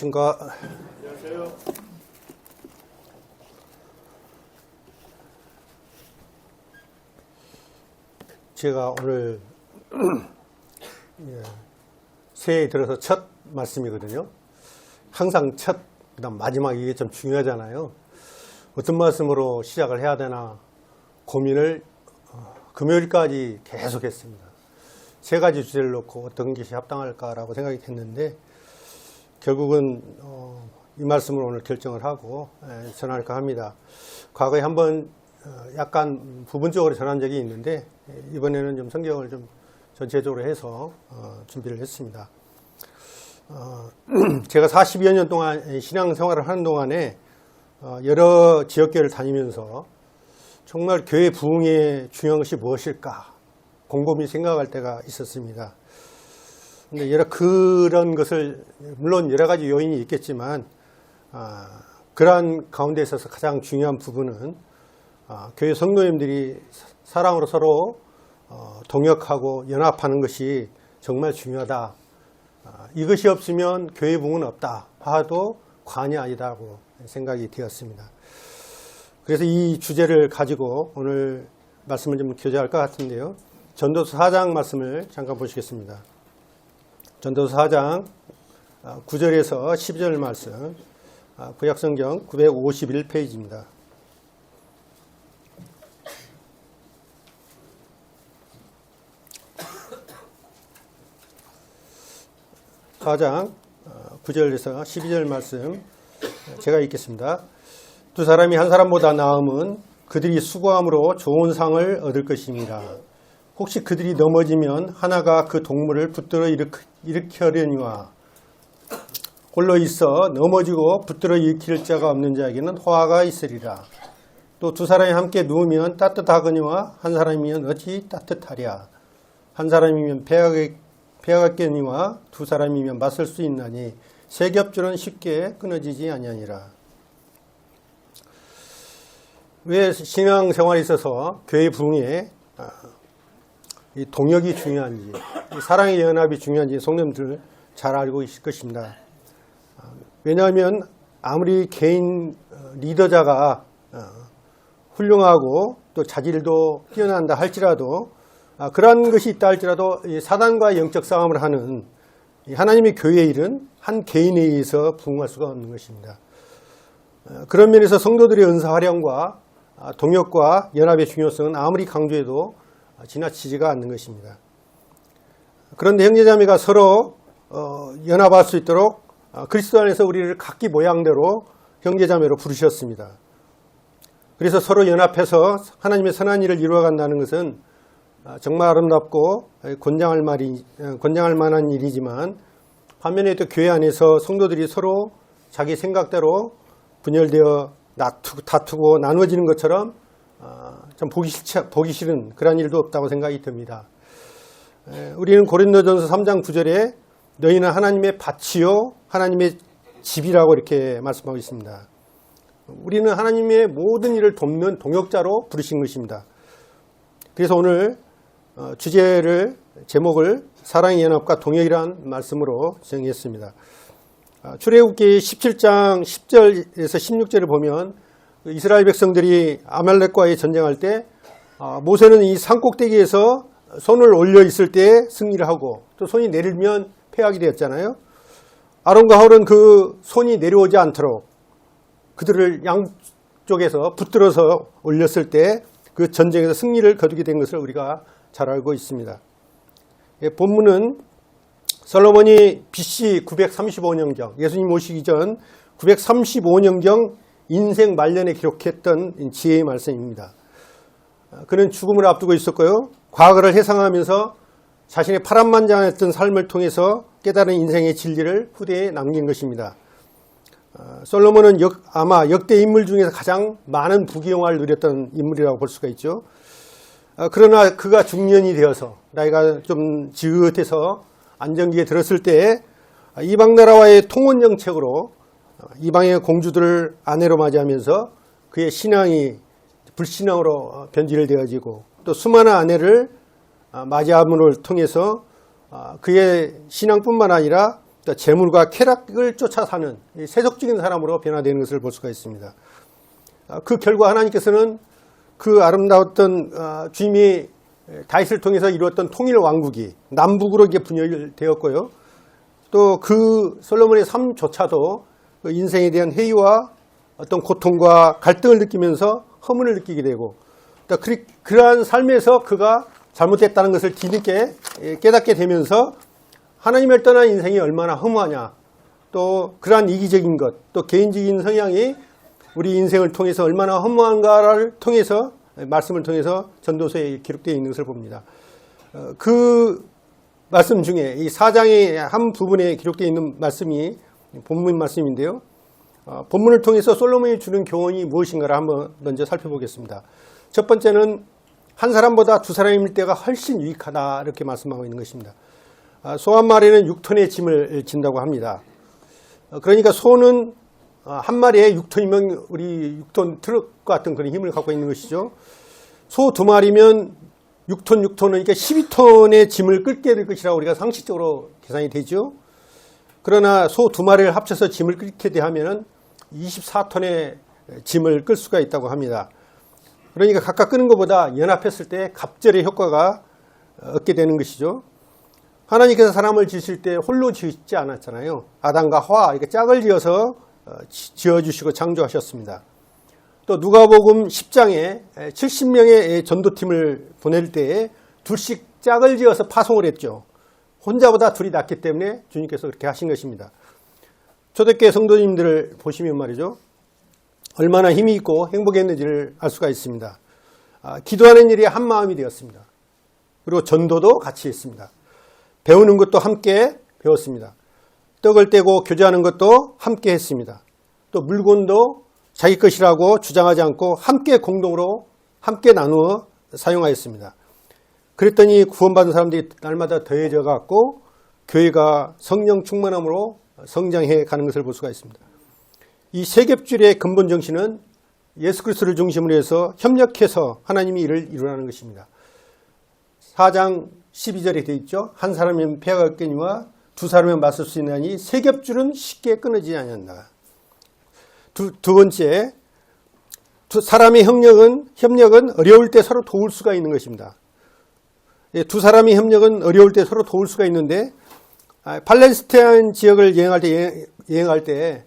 안녕하십니까. 안녕하세요. 제가 오늘 새해에 들어서 첫 말씀이거든요. 항상 첫, 그다음 마지막 이게 좀 중요하잖아요. 어떤 말씀으로 시작을 해야 되나 고민을 금요일까지 계속했습니다. 세 가지 주제를 놓고 어떤 것이 합당할까라고 생각이 됐는데 결국은 이 말씀을 오늘 결정을 하고 전할까 합니다. 과거에 한번 약간 부분적으로 전한 적이 있는데 이번에는 좀 성경을 좀 전체적으로 해서 준비를 했습니다. 제가 40여 년 동안 신앙생활을 하는 동안에 여러 지역교회를 다니면서 정말 교회 부흥의 중요한 것이 무엇일까 곰곰이 생각할 때가 있었습니다. 근데 그런 것을 물론 여러 가지 요인이 있겠지만 그러한 가운데 있어서 가장 중요한 부분은 교회 성도님들이 사랑으로 서로 동역하고 연합하는 것이 정말 중요하다. 이것이 없으면 교회 부흥은 없다 하도 과언이 아니다고 생각이 되었습니다. 그래서 이 주제를 가지고 오늘 말씀을 좀 교제할 것 같은데요. 전도서 4장 말씀을 잠깐 보시겠습니다. 전도서 4장 9절에서 12절 말씀, 구약성경 951페이지입니다. 4장 9절에서 12절 말씀 제가 읽겠습니다. 두 사람이 한 사람보다 나음은 그들이 수고함으로 좋은 상을 얻을 것입니다. 혹시 그들이 넘어지면 하나가 그 동물을 붙들어 일으키려니와 홀로 있어 넘어지고 붙들어 일으킬 자가 없는 자에게는 화가 있으리라. 또 두 사람이 함께 누우면 따뜻하거니와 한 사람이면 어찌 따뜻하랴. 한 사람이면 배하겠거니와 두 사람이면 맞설 수 있나니 세 겹줄은 쉽게 끊어지지 아니하니라. 왜 신앙생활에 있어서 교회 부흥에 이 동역이 중요한지, 사랑의 연합이 중요한지 성도님들 잘 알고 있을 것입니다. 왜냐하면 아무리 개인 리더자가 훌륭하고 또 자질도 뛰어난다 할지라도 그러한 것이 있다 할지라도 사단과 영적 싸움을 하는 하나님의 교회의 일은 한 개인에 의해서 부흥할 수가 없는 것입니다. 그런 면에서 성도들의 은사 활용과 동역과 연합의 중요성은 아무리 강조해도 지나치지가 않는 것입니다. 그런데 형제자매가 서로 연합할 수 있도록 그리스도 안에서 우리를 각기 모양대로 형제자매로 부르셨습니다. 그래서 서로 연합해서 하나님의 선한 일을 이루어간다는 것은 정말 아름답고 권장할 만한 일이지만 반면에 또 교회 안에서 성도들이 서로 자기 생각대로 분열되어 다투고 나누어지는 것처럼 좀 보기 싫은 그런 일도 없다고 생각이 듭니다. 우리는 고린도전서 3장 9절에 너희는 하나님의 밭이요 하나님의 집이라고 이렇게 말씀하고 있습니다. 우리는 하나님의 모든 일을 돕는 동역자로 부르신 것입니다. 그래서 오늘 제목을 사랑의 연합과 동역이라는 말씀으로 정했습니다. 출애굽기 17장 10절에서 16절을 보면 이스라엘 백성들이 아말렉과의 전쟁할 때 모세는 이 산꼭대기에서 손을 올려 있을 때 승리를 하고 또 손이 내리면 패하게 되었잖아요. 아론과 홀은 그 손이 내려오지 않도록 그들을 양쪽에서 붙들어서 올렸을 때 그 전쟁에서 승리를 거두게 된 것을 우리가 잘 알고 있습니다. 본문은 솔로몬이 BC 935년경 예수님 오시기 전 935년경 인생 말년에 기록했던 지혜의 말씀입니다. 그는 죽음을 앞두고 있었고요. 과거를 회상하면서 자신의 파란만장했던 삶을 통해서 깨달은 인생의 진리를 후대에 남긴 것입니다. 솔로몬은 아마 역대 인물 중에서 가장 많은 부귀영화를 누렸던 인물이라고 볼 수가 있죠. 그러나 그가 중년이 되어서 나이가 좀 지긋해서 안정기에 들었을 때 이방 나라와의 통혼 정책으로 이방의 공주들을 아내로 맞이하면서 그의 신앙이 불신앙으로 변질되어지고 또 수많은 아내를 맞이함을 통해서 그의 신앙뿐만 아니라 또 재물과 쾌락을 쫓아 사는 세속적인 사람으로 변화되는 것을 볼 수가 있습니다. 그 결과 하나님께서는 그 아름다웠던 주님이 다윗을 통해서 이루었던 통일 왕국이 남북으로 이게 분열되었고요. 또 그 솔로몬의 삶조차도 그 인생에 대한 회의와 어떤 고통과 갈등을 느끼면서 허문을 느끼게 되고, 또 그러한 삶에서 그가 잘못됐다는 것을 뒤늦게 깨닫게 되면서 하나님을 떠난 인생이 얼마나 허무하냐, 또 그러한 이기적인 것, 또 개인적인 성향이 우리 인생을 통해서 얼마나 허무한가를 통해서, 말씀을 통해서 전도서에 기록되어 있는 것을 봅니다. 그 말씀 중에 이 4장의 한 부분에 기록되어 있는 말씀이 본문 말씀인데요. 본문을 통해서 솔로몬이 주는 교훈이 무엇인가를 한번 먼저 살펴보겠습니다. 첫 번째는 한 사람보다 두 사람일 때가 훨씬 유익하다, 이렇게 말씀하고 있는 것입니다. 소 한 마리는 6톤의 짐을 진다고 합니다. 그러니까 소는 한 마리에 6톤이면 우리 6톤 트럭 같은 그런 힘을 갖고 있는 것이죠. 소 2마리면 6톤, 그러니까 12톤의 짐을 끌게 될 것이라고 우리가 상식적으로 계산이 되죠. 그러나 소 2마리를 합쳐서 짐을 끌게 되면 24톤의 짐을 끌 수가 있다고 합니다. 그러니까 각각 끄는 것보다 연합했을 때 갑절의 효과가 얻게 되는 것이죠. 하나님께서 사람을 지으실 때 홀로 지으시지 않았잖아요. 아담과 하와 이렇게 짝을 지어서 지어주시고 창조하셨습니다. 또 누가복음 10장에 70명의 전도팀을 보낼 때에 둘씩 짝을 지어서 파송을 했죠. 혼자보다 둘이 낫기 때문에 주님께서 그렇게 하신 것입니다. 초대교회 성도님들을 보시면 말이죠, 얼마나 힘이 있고 행복했는지를 알 수가 있습니다. 기도하는 일이 한 마음이 되었습니다. 그리고 전도도 같이 했습니다. 배우는 것도 함께 배웠습니다. 떡을 떼고 교제하는 것도 함께 했습니다. 또 물건도 자기 것이라고 주장하지 않고 함께 공동으로 함께 나누어 사용하였습니다. 그랬더니 구원받은 사람들이 날마다 더해져 갖고 교회가 성령 충만함으로 성장해 가는 것을 볼 수가 있습니다. 이 세겹줄의 근본 정신은 예수 그리스도를 중심으로 해서 협력해서 하나님이 일을 이루라는 것입니다. 4장 12절에 되어 있죠. 한 사람이면 폐가 없거니와 두 사람이면 맞설 수 있나니 세겹줄은 쉽게 끊어지지 않는다. 두 번째, 두 사람의 협력은 어려울 때 서로 도울 수가 있는 것입니다. 두 사람의 협력은 어려울 때 서로 도울 수가 있는데, 팔레스타인 지역을 여행할 때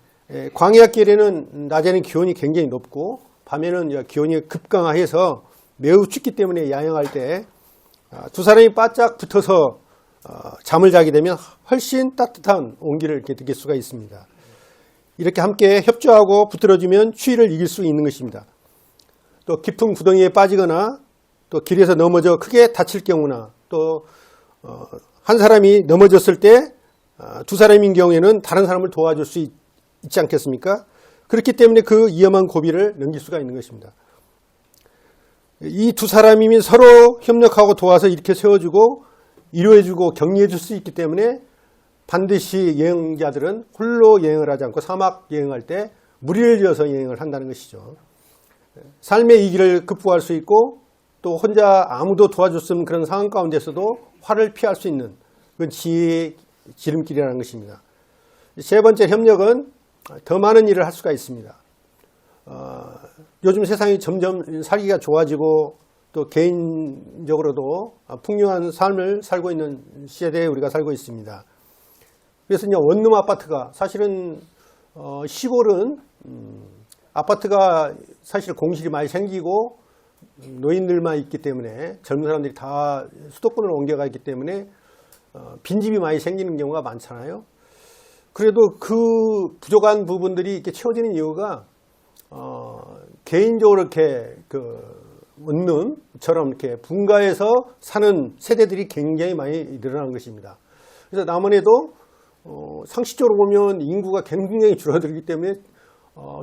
광야길에는 낮에는 기온이 굉장히 높고 밤에는 기온이 급강하해서 매우 춥기 때문에 야영할 때 두 사람이 바짝 붙어서 잠을 자게 되면 훨씬 따뜻한 온기를 이렇게 느낄 수가 있습니다. 이렇게 함께 협조하고 붙들어주면 추위를 이길 수 있는 것입니다. 또 깊은 구덩이에 빠지거나 또 길에서 넘어져 크게 다칠 경우나 또 한 사람이 넘어졌을 때 두 사람인 경우에는 다른 사람을 도와줄 수 있지 않겠습니까? 그렇기 때문에 그 위험한 고비를 넘길 수가 있는 것입니다. 이 두 사람이면 서로 협력하고 도와서 이렇게 세워주고 위로해주고 격려해줄 수 있기 때문에 반드시 여행자들은 홀로 여행을 하지 않고 사막 여행할 때 무리를 지어서 여행을 한다는 것이죠. 삶의 위기를 극복할 수 있고 또 혼자 아무도 도와줄 수 없는 그런 상황 가운데서도 화를 피할 수 있는 그건 지혜의 지름길이라는 것입니다. 세 번째, 협력은 더 많은 일을 할 수가 있습니다. 요즘 세상이 점점 살기가 좋아지고 또 개인적으로도 풍요한 삶을 살고 있는 시대에 우리가 살고 있습니다. 그래서 이제 원룸 아파트가 사실은 시골은 아파트가 사실 공실이 많이 생기고 노인들만 있기 때문에 젊은 사람들이 다 수도권으로 옮겨가 있기 때문에 빈집이 많이 생기는 경우가 많잖아요. 그래도 그 부족한 부분들이 이렇게 채워지는 이유가 개인적으로 이렇게 원룸처럼 이렇게 분가해서 사는 세대들이 굉장히 많이 늘어난 것입니다. 그래서 남원에도 상식적으로 보면 인구가 굉장히 줄어들기 때문에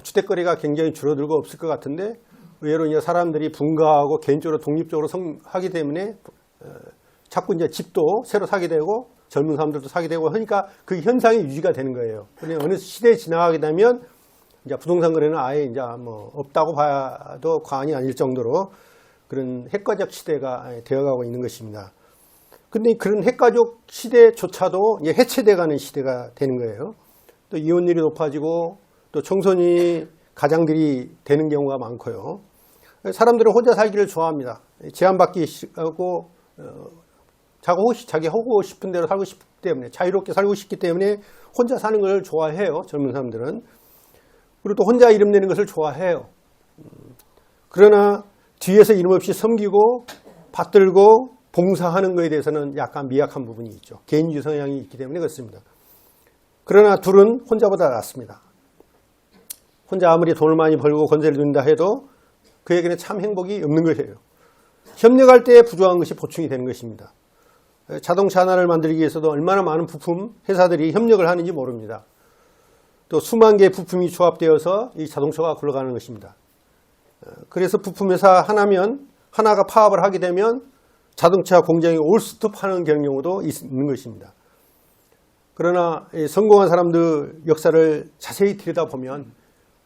주택거리가 굉장히 줄어들고 없을 것 같은데 의외로 이제 사람들이 분가하고 개인적으로 독립적으로 하기 때문에 자꾸 이제 집도 새로 사게 되고 젊은 사람들도 사게 되고 하니까 그 현상이 유지가 되는 거예요. 그런데 어느 시대에 지나가게 되면 이제 부동산 거래는 아예 이제 뭐 없다고 봐도 과언이 아닐 정도로 그런 핵가적 시대가 되어가고 있는 것입니다. 근데 그런 핵가족 시대조차도 이제 해체돼가는 시대가 되는 거예요. 또 이혼율이 높아지고 또 청소년 가장들이 되는 경우가 많고요. 사람들은 혼자 살기를 좋아합니다. 제한받기 하고 자기 하고 싶은 대로 살고 싶기 때문에, 자유롭게 살고 싶기 때문에 혼자 사는 걸 좋아해요. 젊은 사람들은. 그리고 또 혼자 이름 내는 것을 좋아해요. 그러나 뒤에서 이름 없이 섬기고 받들고 봉사하는 것에 대해서는 약간 미약한 부분이 있죠. 개인주의 성향이 있기 때문에 그렇습니다. 그러나 둘은 혼자보다 낫습니다. 혼자 아무리 돈을 많이 벌고 건재를 누린다 해도 그에게는 참 행복이 없는 것이에요. 협력할 때 부족한 것이 보충이 되는 것입니다. 자동차 하나를 만들기 위해서도 얼마나 많은 부품 회사들이 협력을 하는지 모릅니다. 또 수만 개의 부품이 조합되어서 이 자동차가 굴러가는 것입니다. 그래서 부품 회사 하나가 파업을 하게 되면 자동차 공장이 올스톱하는 경우도 있는 것입니다. 그러나 성공한 사람들 역사를 자세히 들여다보면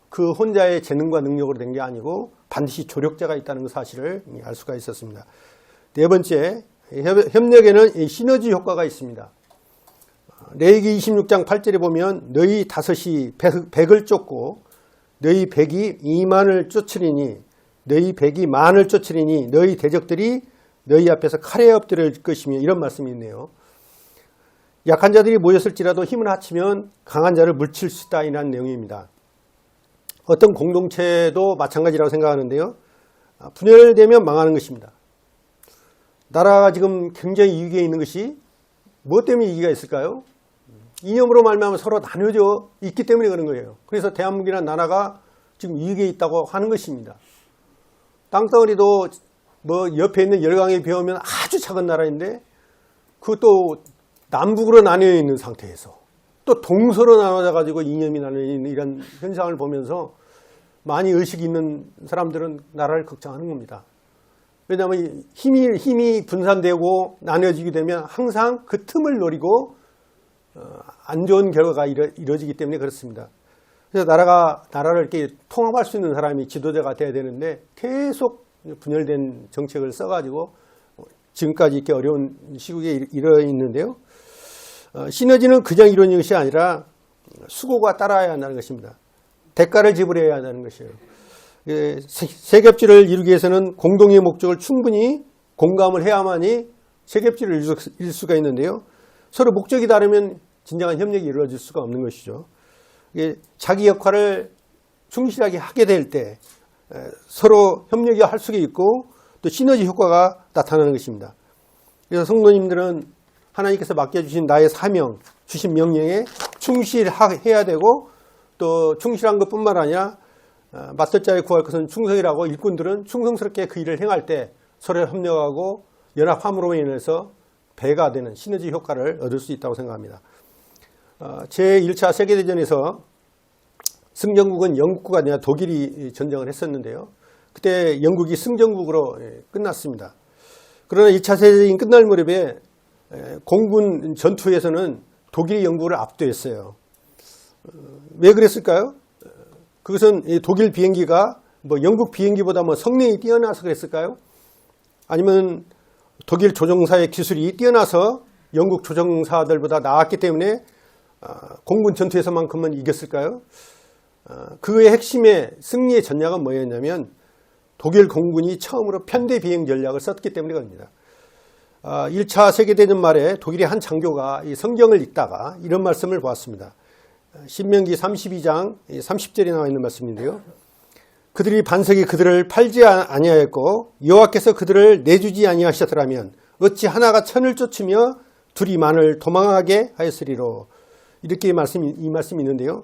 그 혼자의 재능과 능력으로 된 게 아니고 반드시 조력자가 있다는 그 사실을 알 수가 있었습니다. 네 번째, 협력에는 시너지 효과가 있습니다. 레위기 26장 8절에 보면 너희 다섯이 백을 쫓고 너희 백이 2만을 쫓으리니 너희 백이 만을 쫓으리니 너희 대적들이 너희 앞에서 칼에 엎드릴 것이며 이런 말씀이 있네요. 약한 자들이 모였을지라도 힘을 합치면 강한 자를 물칠 수 있다 이라는 내용입니다. 어떤 공동체도 마찬가지라고 생각하는데요. 분열되면 망하는 것입니다. 나라가 지금 굉장히 위기에 있는 것이 무엇 때문에 위기가 있을까요? 이념으로 말미암아 서로 나눠져 있기 때문에 그런 거예요. 그래서 대한민국이라는 나라가 지금 위기에 있다고 하는 것입니다. 땅덩어리도 옆에 있는 열강에 비하면 아주 작은 나라인데 그것도 남북으로 나뉘어 있는 상태에서 또 동서로 나눠져 가지고 이념이 나뉘어 있는 이런 현상을 보면서 많이 의식이 있는 사람들은 나라를 걱정하는 겁니다. 왜냐하면 힘이 분산되고 나눠지게 되면 항상 그 틈을 노리고 안 좋은 결과가 이루어지기 때문에 그렇습니다. 그래서 나라를 이렇게 통합할 수 있는 사람이 지도자가 돼야 되는데 계속 분열된 정책을 써가지고 지금까지 이렇게 어려운 시국에 이르러 있는데요. 시너지는 그냥 이루어지는 것이 아니라 수고가 따라야 한다는 것입니다. 대가를 지불해야 한다는 것이에요. 세겹지를 이루기 위해서는 공동의 목적을 충분히 공감을 해야만이 세겹지를 이룰 수가 있는데요. 서로 목적이 다르면 진정한 협력이 이루어질 수가 없는 것이죠. 자기 역할을 충실하게 하게 될 때 서로 협력이 할 수가 있고 또 시너지 효과가 나타나는 것입니다. 그래서 성도님들은 하나님께서 맡겨주신 나의 사명, 주신 명령에 충실해야 되고 또 충실한 것뿐만 아니라 맡을 자에 구할 것은 충성이라고 일꾼들은 충성스럽게 그 일을 행할 때 서로 협력하고 연합함으로 인해서 배가 되는 시너지 효과를 얻을 수 있다고 생각합니다. 제1차 세계대전에서 승전국은 영국가 아니라 독일이 전쟁을 했었는데요. 그때 영국이 승전국으로 끝났습니다. 그러나 2차 세계대전이 끝날 무렵에 공군 전투에서는 독일이 영국을 압도했어요. 왜 그랬을까요? 그것은 독일 비행기가 영국 비행기보다 성능이 뛰어나서 그랬을까요? 아니면 독일 조종사의 기술이 뛰어나서 영국 조종사들보다 나았기 때문에 공군 전투에서만큼은 이겼을까요? 그의 핵심의 승리의 전략은 뭐였냐면 독일 공군이 처음으로 편대 비행 전략을 썼기 때문에 그럽니다. 1차 세계대전 말에 독일의 한 장교가 이 성경을 읽다가 이런 말씀을 보았습니다. 신명기 32장 30절에 나와 있는 말씀인데요. 그들이 반석이 그들을 팔지 아니하였고 여호와께서 그들을 내주지 아니하셨더라면 어찌 하나가 천을 쫓으며 둘이 만을 도망하게 하였으리로. 이렇게 이 말씀이 있는데요.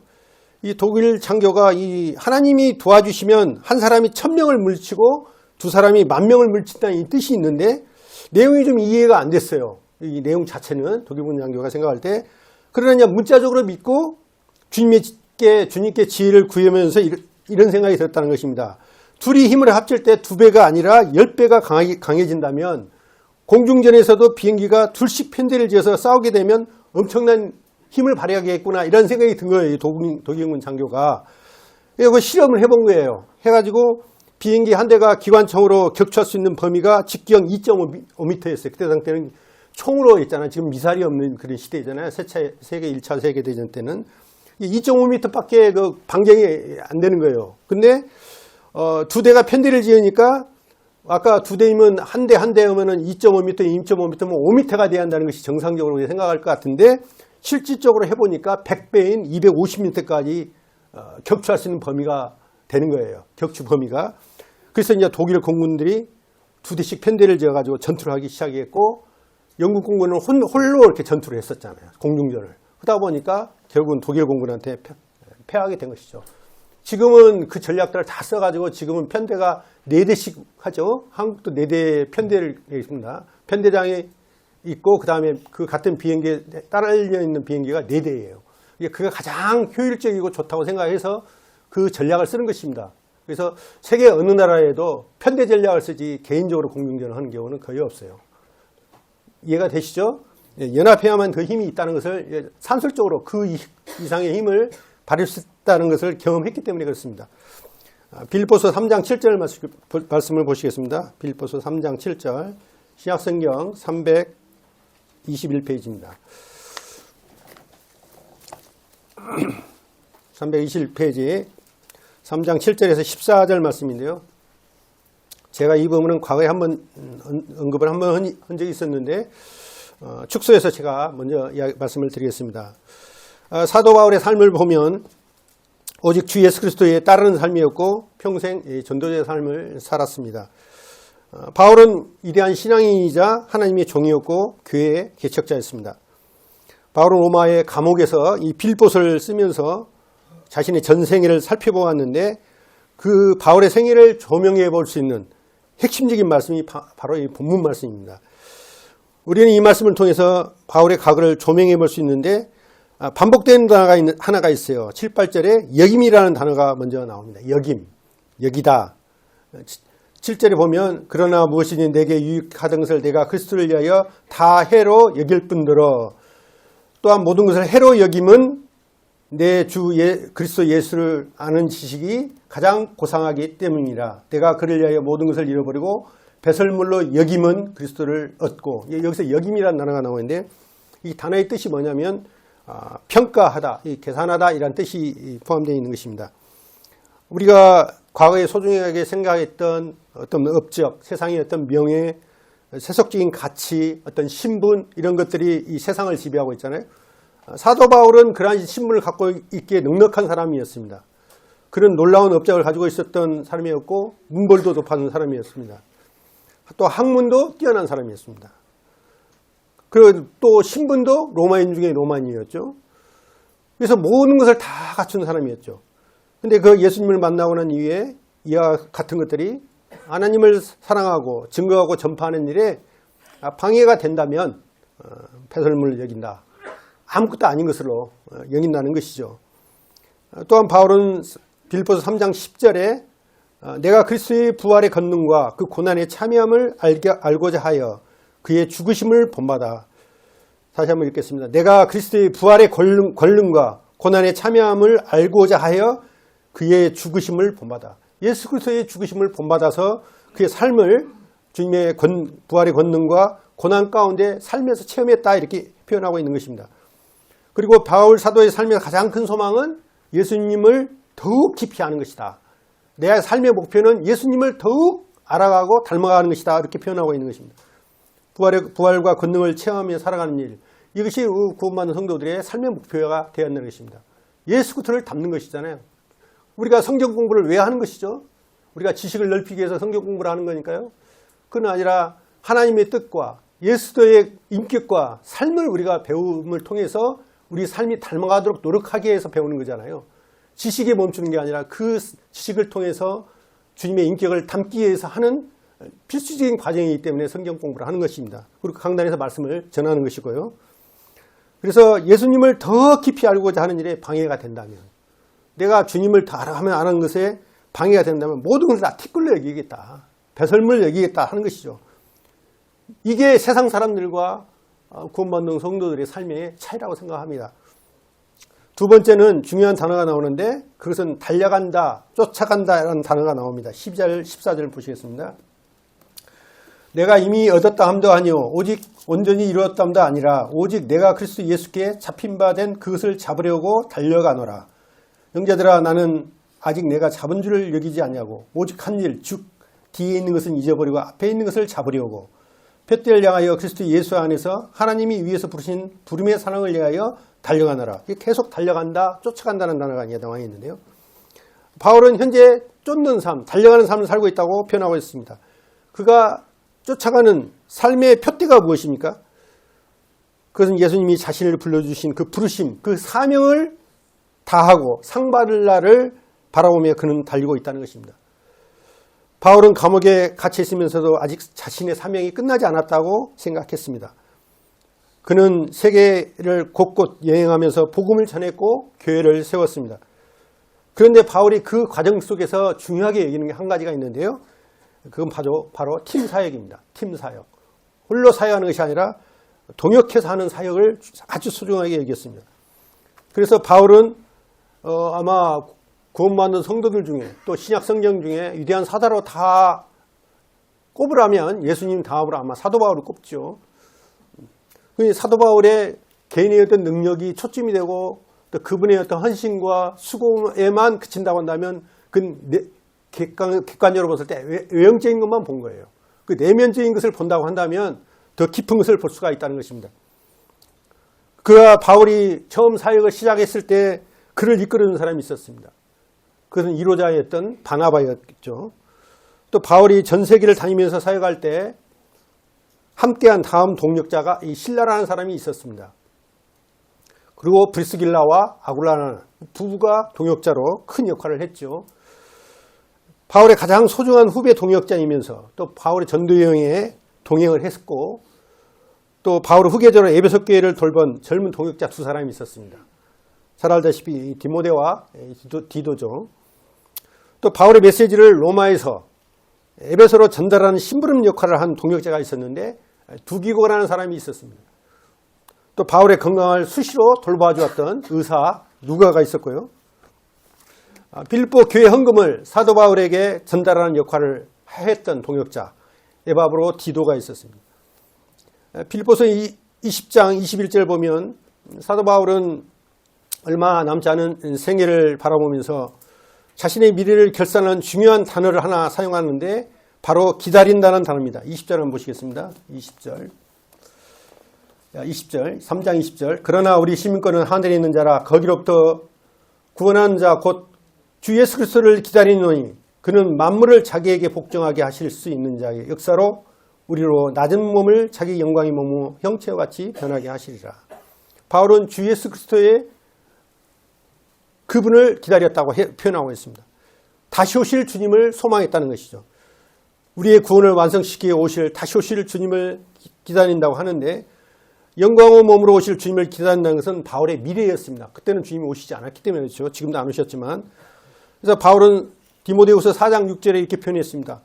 이 독일 장교가 이 하나님이 도와주시면 한 사람이 1000명을 물리치고 두 사람이 10,000명을 물리친다는 이 뜻이 있는데 내용이 좀 이해가 안 됐어요. 이 내용 자체는 독일군 장교가 생각할 때. 그러나 문자적으로 믿고 주님께 지혜를 구하면서 이런 생각이 들었다는 것입니다. 둘이 힘을 합칠 때 2배가 아니라 10배가 강해진다면 공중전에서도 비행기가 둘씩 편대를 지어서 싸우게 되면 엄청난 힘을 발휘하겠구나 이런 생각이 든 거예요. 독일군 장교가. 그래서 실험을 해본 거예요. 해가지고 비행기 한 대가 기관총으로 격추할 수 있는 범위가 직경 2.5m였어요. 그때 당시에는 총으로 있잖아요. 지금 미사일이 없는 그런 시대잖아요. 세계 1차 세계대전 때는 2.5m 밖에 그 반경이 안 되는 거예요. 근데 두 대가 편대를 지으니까 아까 두 대이면 한 대 하면은 2.5m, 2.5m면 5m가 돼야 한다는 것이 정상적으로 생각할 것 같은데 실질적으로 해보니까 100배인 250m까지 격추할 수 있는 범위가 되는 거예요. 격추 범위가. 그래서 이제 독일 공군들이 두 대씩 편대를 지어가지고 전투를 하기 시작했고 영국 공군은 홀로 이렇게 전투를 했었잖아요. 공중전을. 그러다 보니까 결국은 독일 공군한테 패하게 된 것이죠. 지금은 그 전략들을 다 써가지고 지금은 편대가 4대씩 하죠. 한국도 4대 편대를 있습니다. 편대장이 있고 그 다음에 그 같은 비행기에 따라려 있는 비행기가 4대예요. 그게 가장 효율적이고 좋다고 생각해서 그 전략을 쓰는 것입니다. 그래서 세계 어느 나라에도 편대 전략을 쓰지 개인적으로 공중전을 하는 경우는 거의 없어요. 이해가 되시죠? 연합해야만 더 힘이 있다는 것을 산술적으로 그 이상의 힘을 발휘할 수 있다는 것을 경험했기 때문에 그렇습니다. 빌립보서 3장 7절 말씀을 보시겠습니다. 빌립보서 3장 7절 신약성경 321페이지입니다. 321페이지 3장 7절에서 14절 말씀인데요. 제가 이 부분은 과거에 한번 언급을 한번 한 적이 있었는데 축소해서 제가 먼저 말씀을 드리겠습니다. 사도 바울의 삶을 보면 오직 주 예수 그리스도에 따르는 삶이었고 평생 전도자의 삶을 살았습니다. 바울은 위대한 신앙인이자 하나님의 종이었고 교회의 개척자였습니다. 바울은 로마의 감옥에서 이 빌립보서를 쓰면서 자신의 전생애를 살펴보았는데 그 바울의 생애를 조명해 볼 수 있는 핵심적인 말씀이 바로 이 본문 말씀입니다. 우리는 이 말씀을 통해서 바울의 과거를 조명해 볼 수 있는데 반복되는 단어가 하나가 있어요. 7, 8절에 여김이라는 단어가 먼저 나옵니다. 여김, 여기다. 7절에 보면 그러나 무엇이든 내게 유익하던 것을 내가 그리스도를 위하여 다 해로 여길 뿐더러 또한 모든 것을 해로 여김은 내 주 그리스도 예수를 아는 지식이 가장 고상하기 때문이라. 내가 그를 위하여 모든 것을 잃어버리고 배설물로 여김은 그리스도를 얻고. 여기서 여김이라는 단어가 나오는데 이 단어의 뜻이 뭐냐면 평가하다, 계산하다 이런 뜻이 포함되어 있는 것입니다. 우리가 과거에 소중하게 생각했던 어떤 업적, 세상의 어떤 명예, 세속적인 가치, 어떤 신분 이런 것들이 이 세상을 지배하고 있잖아요. 사도 바울은 그러한 신분을 갖고 있기에 넉넉한 사람이었습니다. 그런 놀라운 업적을 가지고 있었던 사람이었고 문벌도 높은 사람이었습니다. 또 학문도 뛰어난 사람이었습니다. 그리고 또 신분도 로마인 중에 로마인이었죠. 그래서 모든 것을 다 갖춘 사람이었죠. 근데 그 예수님을 만나고 난 이후에 이와 같은 것들이 하나님을 사랑하고 증거하고 전파하는 일에 방해가 된다면 배설물을 여긴다. 아무것도 아닌 것으로 여긴다는 것이죠. 또한 바울은 빌립보서 3장 10절에 내가 그리스도의 부활의 권능과 그 고난의 참여함을 알고자 하여 그의 죽으심을 본받아. 다시 한번 읽겠습니다. 내가 그리스도의 부활의 권능과 고난의 참여함을 알고자 하여 그의 죽으심을 본받아. 예수 그리스도의 죽으심을 본받아서 그의 삶을 주님의 부활의 권능과 고난 가운데 삶에서 체험했다 이렇게 표현하고 있는 것입니다. 그리고 바울 사도의 삶의 가장 큰 소망은 예수님을 더욱 깊이 아는 것이다. 내 삶의 목표는 예수님을 더욱 알아가고 닮아가는 것이다 이렇게 표현하고 있는 것입니다. 부활과 권능을 체험하며 살아가는 일, 이것이 구원받는 성도들의 삶의 목표가 되었는 것입니다. 예수 그리스도를 닮는 것이잖아요. 우리가 성경 공부를 왜 하는 것이죠? 우리가 지식을 넓히기 위해서 성경 공부를 하는 거니까요. 그건 아니라 하나님의 뜻과 예수도의 인격과 삶을 우리가 배움을 통해서 우리 삶이 닮아가도록 노력하기 위해서 배우는 거잖아요. 지식에 멈추는 게 아니라 그 지식을 통해서 주님의 인격을 담기 위해서 하는 필수적인 과정이기 때문에 성경 공부를 하는 것입니다. 그리고 강단에서 말씀을 전하는 것이고요. 그래서 예수님을 더 깊이 알고자 하는 일에 방해가 된다면, 내가 주님을 더 알아가면 아는 것에 방해가 된다면 모든 것을 다 티끌로 여기겠다. 배설물 여기겠다 하는 것이죠. 이게 세상 사람들과 구원받는 성도들의 삶의 차이라고 생각합니다. 두 번째는 중요한 단어가 나오는데 그것은 달려간다, 쫓아간다 라는 단어가 나옵니다. 12절, 14절 보시겠습니다. 내가 이미 얻었다 함도 아니요 오직 온전히 이루었다 함도 아니라 오직 내가 그리스도 예수께 잡힌 바 된 그것을 잡으려고 달려가노라. 형제들아 나는 아직 내가 잡은 줄을 여기지 않냐고 오직 한 일 즉 뒤에 있는 것은 잊어버리고 앞에 있는 것을 잡으려고 푯대를 향하여 그리스도 예수 안에서 하나님이 위에서 부르신 부름의 사랑을 위하여 달려가노라. 계속 달려간다, 쫓아간다는 단어가 나와 있는데요. 바울은 현재 쫓는 삶, 달려가는 삶을 살고 있다고 표현하고 있습니다. 그가 쫓아가는 삶의 푯대가 무엇입니까? 그것은 예수님이 자신을 불러주신 그 부르심, 그 사명을 다하고 상 받을 날을 바라보며 그는 달리고 있다는 것입니다. 바울은 감옥에 갇혀 있으면서도 아직 자신의 사명이 끝나지 않았다고 생각했습니다. 그는 세계를 곳곳 여행하면서 복음을 전했고 교회를 세웠습니다. 그런데 바울이 그 과정 속에서 중요하게 여기는 게 한 가지가 있는데요. 그건 바로 팀 사역입니다. 팀 사역. 홀로 사역하는 것이 아니라 동역해서 하는 사역을 아주 소중하게 여겼습니다. 그래서 바울은 아마 구원받는 성도들 중에 또 신약 성경 중에 위대한 사도로 다 꼽으라면 예수님 다음으로 아마 사도 바울을 꼽죠. 사도 바울의 개인의 어떤 능력이 초점이 되고 또 그분의 어떤 헌신과 수고에만 그친다고 한다면 그 객관적으로 봤을 때 외형적인 것만 본 거예요. 그 내면적인 것을 본다고 한다면 더 깊은 것을 볼 수가 있다는 것입니다. 그가 바울이 처음 사역을 시작했을 때 그를 이끌어준 사람이 있었습니다. 그것은 이로자였던 바나바였죠. 또 바울이 전 세계를 다니면서 사역할 때 함께한 다음 동역자가 이 실라라는 사람이 있었습니다. 그리고 브리스길라와 아굴라라는 부부가 동역자로 큰 역할을 했죠. 바울의 가장 소중한 후배 동역자이면서 또 바울의 전도 여행에 동행을 했고 또 바울의 후계자로 에베소 교회를 돌본 젊은 동역자 두 사람이 있었습니다. 잘 알다시피 디모데와 디도죠. 또 바울의 메시지를 로마에서 에베소로 전달하는 심부름 역할을 한 동역자가 있었는데 두기고라는 사람이 있었습니다. 또 바울의 건강을 수시로 돌봐주었던 의사 누가가 있었고요. 빌립보 교회 헌금을 사도 바울에게 전달하는 역할을 했던 동역자 에바브로 디도가 있었습니다. 빌립보서 20장 21절 보면 사도 바울은 얼마 남지 않은 생애를 바라보면서 자신의 미래를 결산하는 중요한 단어를 하나 사용하는데 바로 기다린다는 단어입니다. 20절 한번 보시겠습니다. 20절 3장 20절 그러나 우리 시민권은 하늘에 있는 자라 거기로부터 구원하는 자 곧 주 예수 그리스도를 기다리노니 그는 만물을 자기에게 복종하게 하실 수 있는 자의 역사로 우리로 낮은 몸을 자기 영광의 몸의 형체와 같이 변하게 하시리라. 바울은 주 예수 그리스도의 그분을 기다렸다고 표현하고 있습니다. 다시 오실 주님을 소망했다는 것이죠. 우리의 구원을 완성시키어 다시 오실 주님을 기다린다고 하는데 영광의 몸으로 오실 주님을 기다린다는 것은 바울의 미래였습니다. 그때는 주님이 오시지 않았기 때문에 그렇죠. 지금도 안 오셨지만. 그래서 바울은 디모데후서 4장 6절에 이렇게 표현했습니다.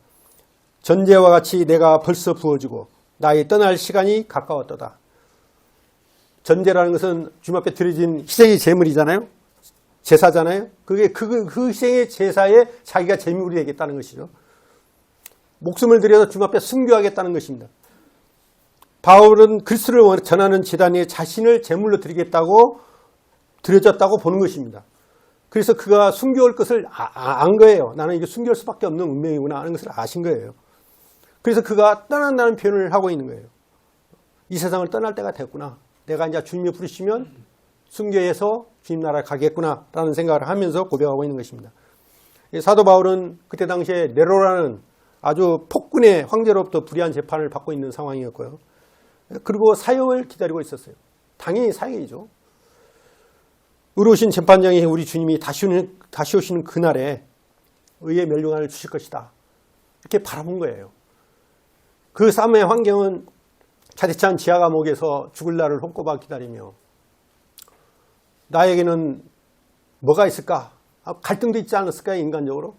전제와 같이 내가 벌써 부어지고 나의 떠날 시간이 가까웠도다. 전제라는 것은 주님 앞에 드려진 희생의 제물이잖아요. 제사잖아요. 그게 그 희생의 제사에 자기가 제물이 되겠다는 것이죠. 목숨을 들여서 주님 앞에 순교하겠다는 것입니다. 바울은 그리스도를 전하는 제단에 자신을 제물로 드려졌다고 보는 것입니다. 그래서 그가 순교할 것을 안 거예요. 나는 이게 순교할 수밖에 없는 운명이구나 하는 것을 아신 거예요. 그래서 그가 떠난다는 표현을 하고 있는 거예요. 이 세상을 떠날 때가 됐구나. 내가 이제 주님이 부르시면 순교해서 주님 나라에 가겠구나 라는 생각을 하면서 고백하고 있는 것입니다. 사도 바울은 그때 당시에 네로라는 아주 폭군의 황제로부터 불의한 재판을 받고 있는 상황이었고요. 그리고 사형을 기다리고 있었어요. 당연히 사형이죠. 의로우신 재판장이 우리 주님이 다시 오시는 그날에 의의 멸류관을 주실 것이다. 이렇게 바라본 거예요. 그 삶의 환경은 차디찬 지하 감옥에서 죽을 날을 손꼽아 기다리며 나에게는 뭐가 있을까? 갈등도 있지 않았을까? 인간적으로.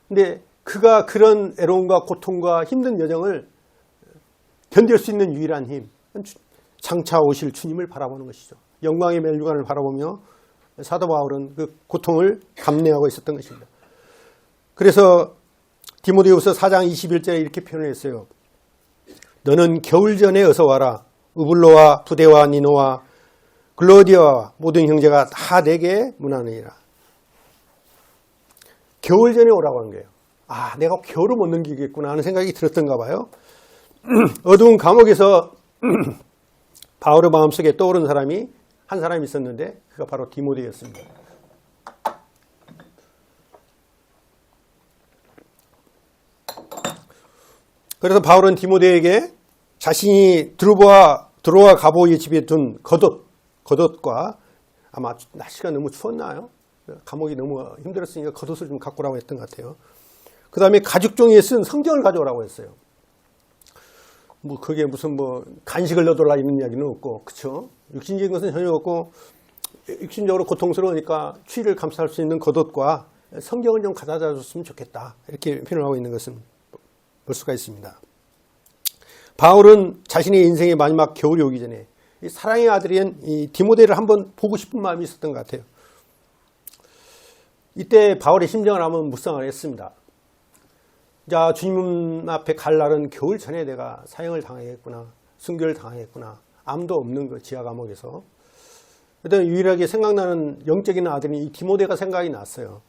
근데 그가 그런 애로움과 고통과 힘든 여정을 견딜 수 있는 유일한 힘, 장차 오실 주님을 바라보는 것이죠. 영광의 멸류관을 바라보며 사도 바울은 그 고통을 감내하고 있었던 것입니다. 그래서 디모데후서 4장 21절에 이렇게 표현했어요. 너는 겨울 전에 어서 와라. 우블로와 부데와 니노와 글로디아와 모든 형제가 다 내게 문하느니라. 겨울 전에 오라고 한 거예요. 아, 내가 겨울을 못 넘기겠구나 하는 생각이 들었던가 봐요. 어두운 감옥에서 바울의 마음속에 떠오른 사람이 한 사람이 있었는데 그가 바로 디모데였습니다. 그래서 바울은 디모데에게 자신이 드로아 가보의 집에 둔 겉옷과 아마 날씨가 너무 추웠나요? 감옥이 너무 힘들었으니까 겉옷을 좀 갖고 오라고 했던 것 같아요. 그 다음에 가죽종이에 쓴 성경을 가져오라고 했어요. 뭐 그게 무슨 뭐 간식을 넣어달라 이런 이야기는 없고, 그쵸? 육신적인 것은 전혀 없고, 육신적으로 고통스러우니까 추위를 감수할 수 있는 겉옷과 성경을 좀 가져다 줬으면 좋겠다. 이렇게 표현하고 있는 것은 볼 수가 있습니다. 바울은 자신의 인생의 마지막 겨울이 오기 전에 이 사랑의 아들인 이 디모데를 한번 보고 싶은 마음이 있었던 것 같아요. 이때 바울의 심정을 한번 묵상을 했습니다. 자, 주님 앞에 갈 날은 겨울 전에 내가 사형을 당하겠구나, 순교를 당하겠구나, 아무도 없는 그 지하 감옥에서. 그때 유일하게 생각나는 영적인 아들인 이 디모데가 생각이 났어요.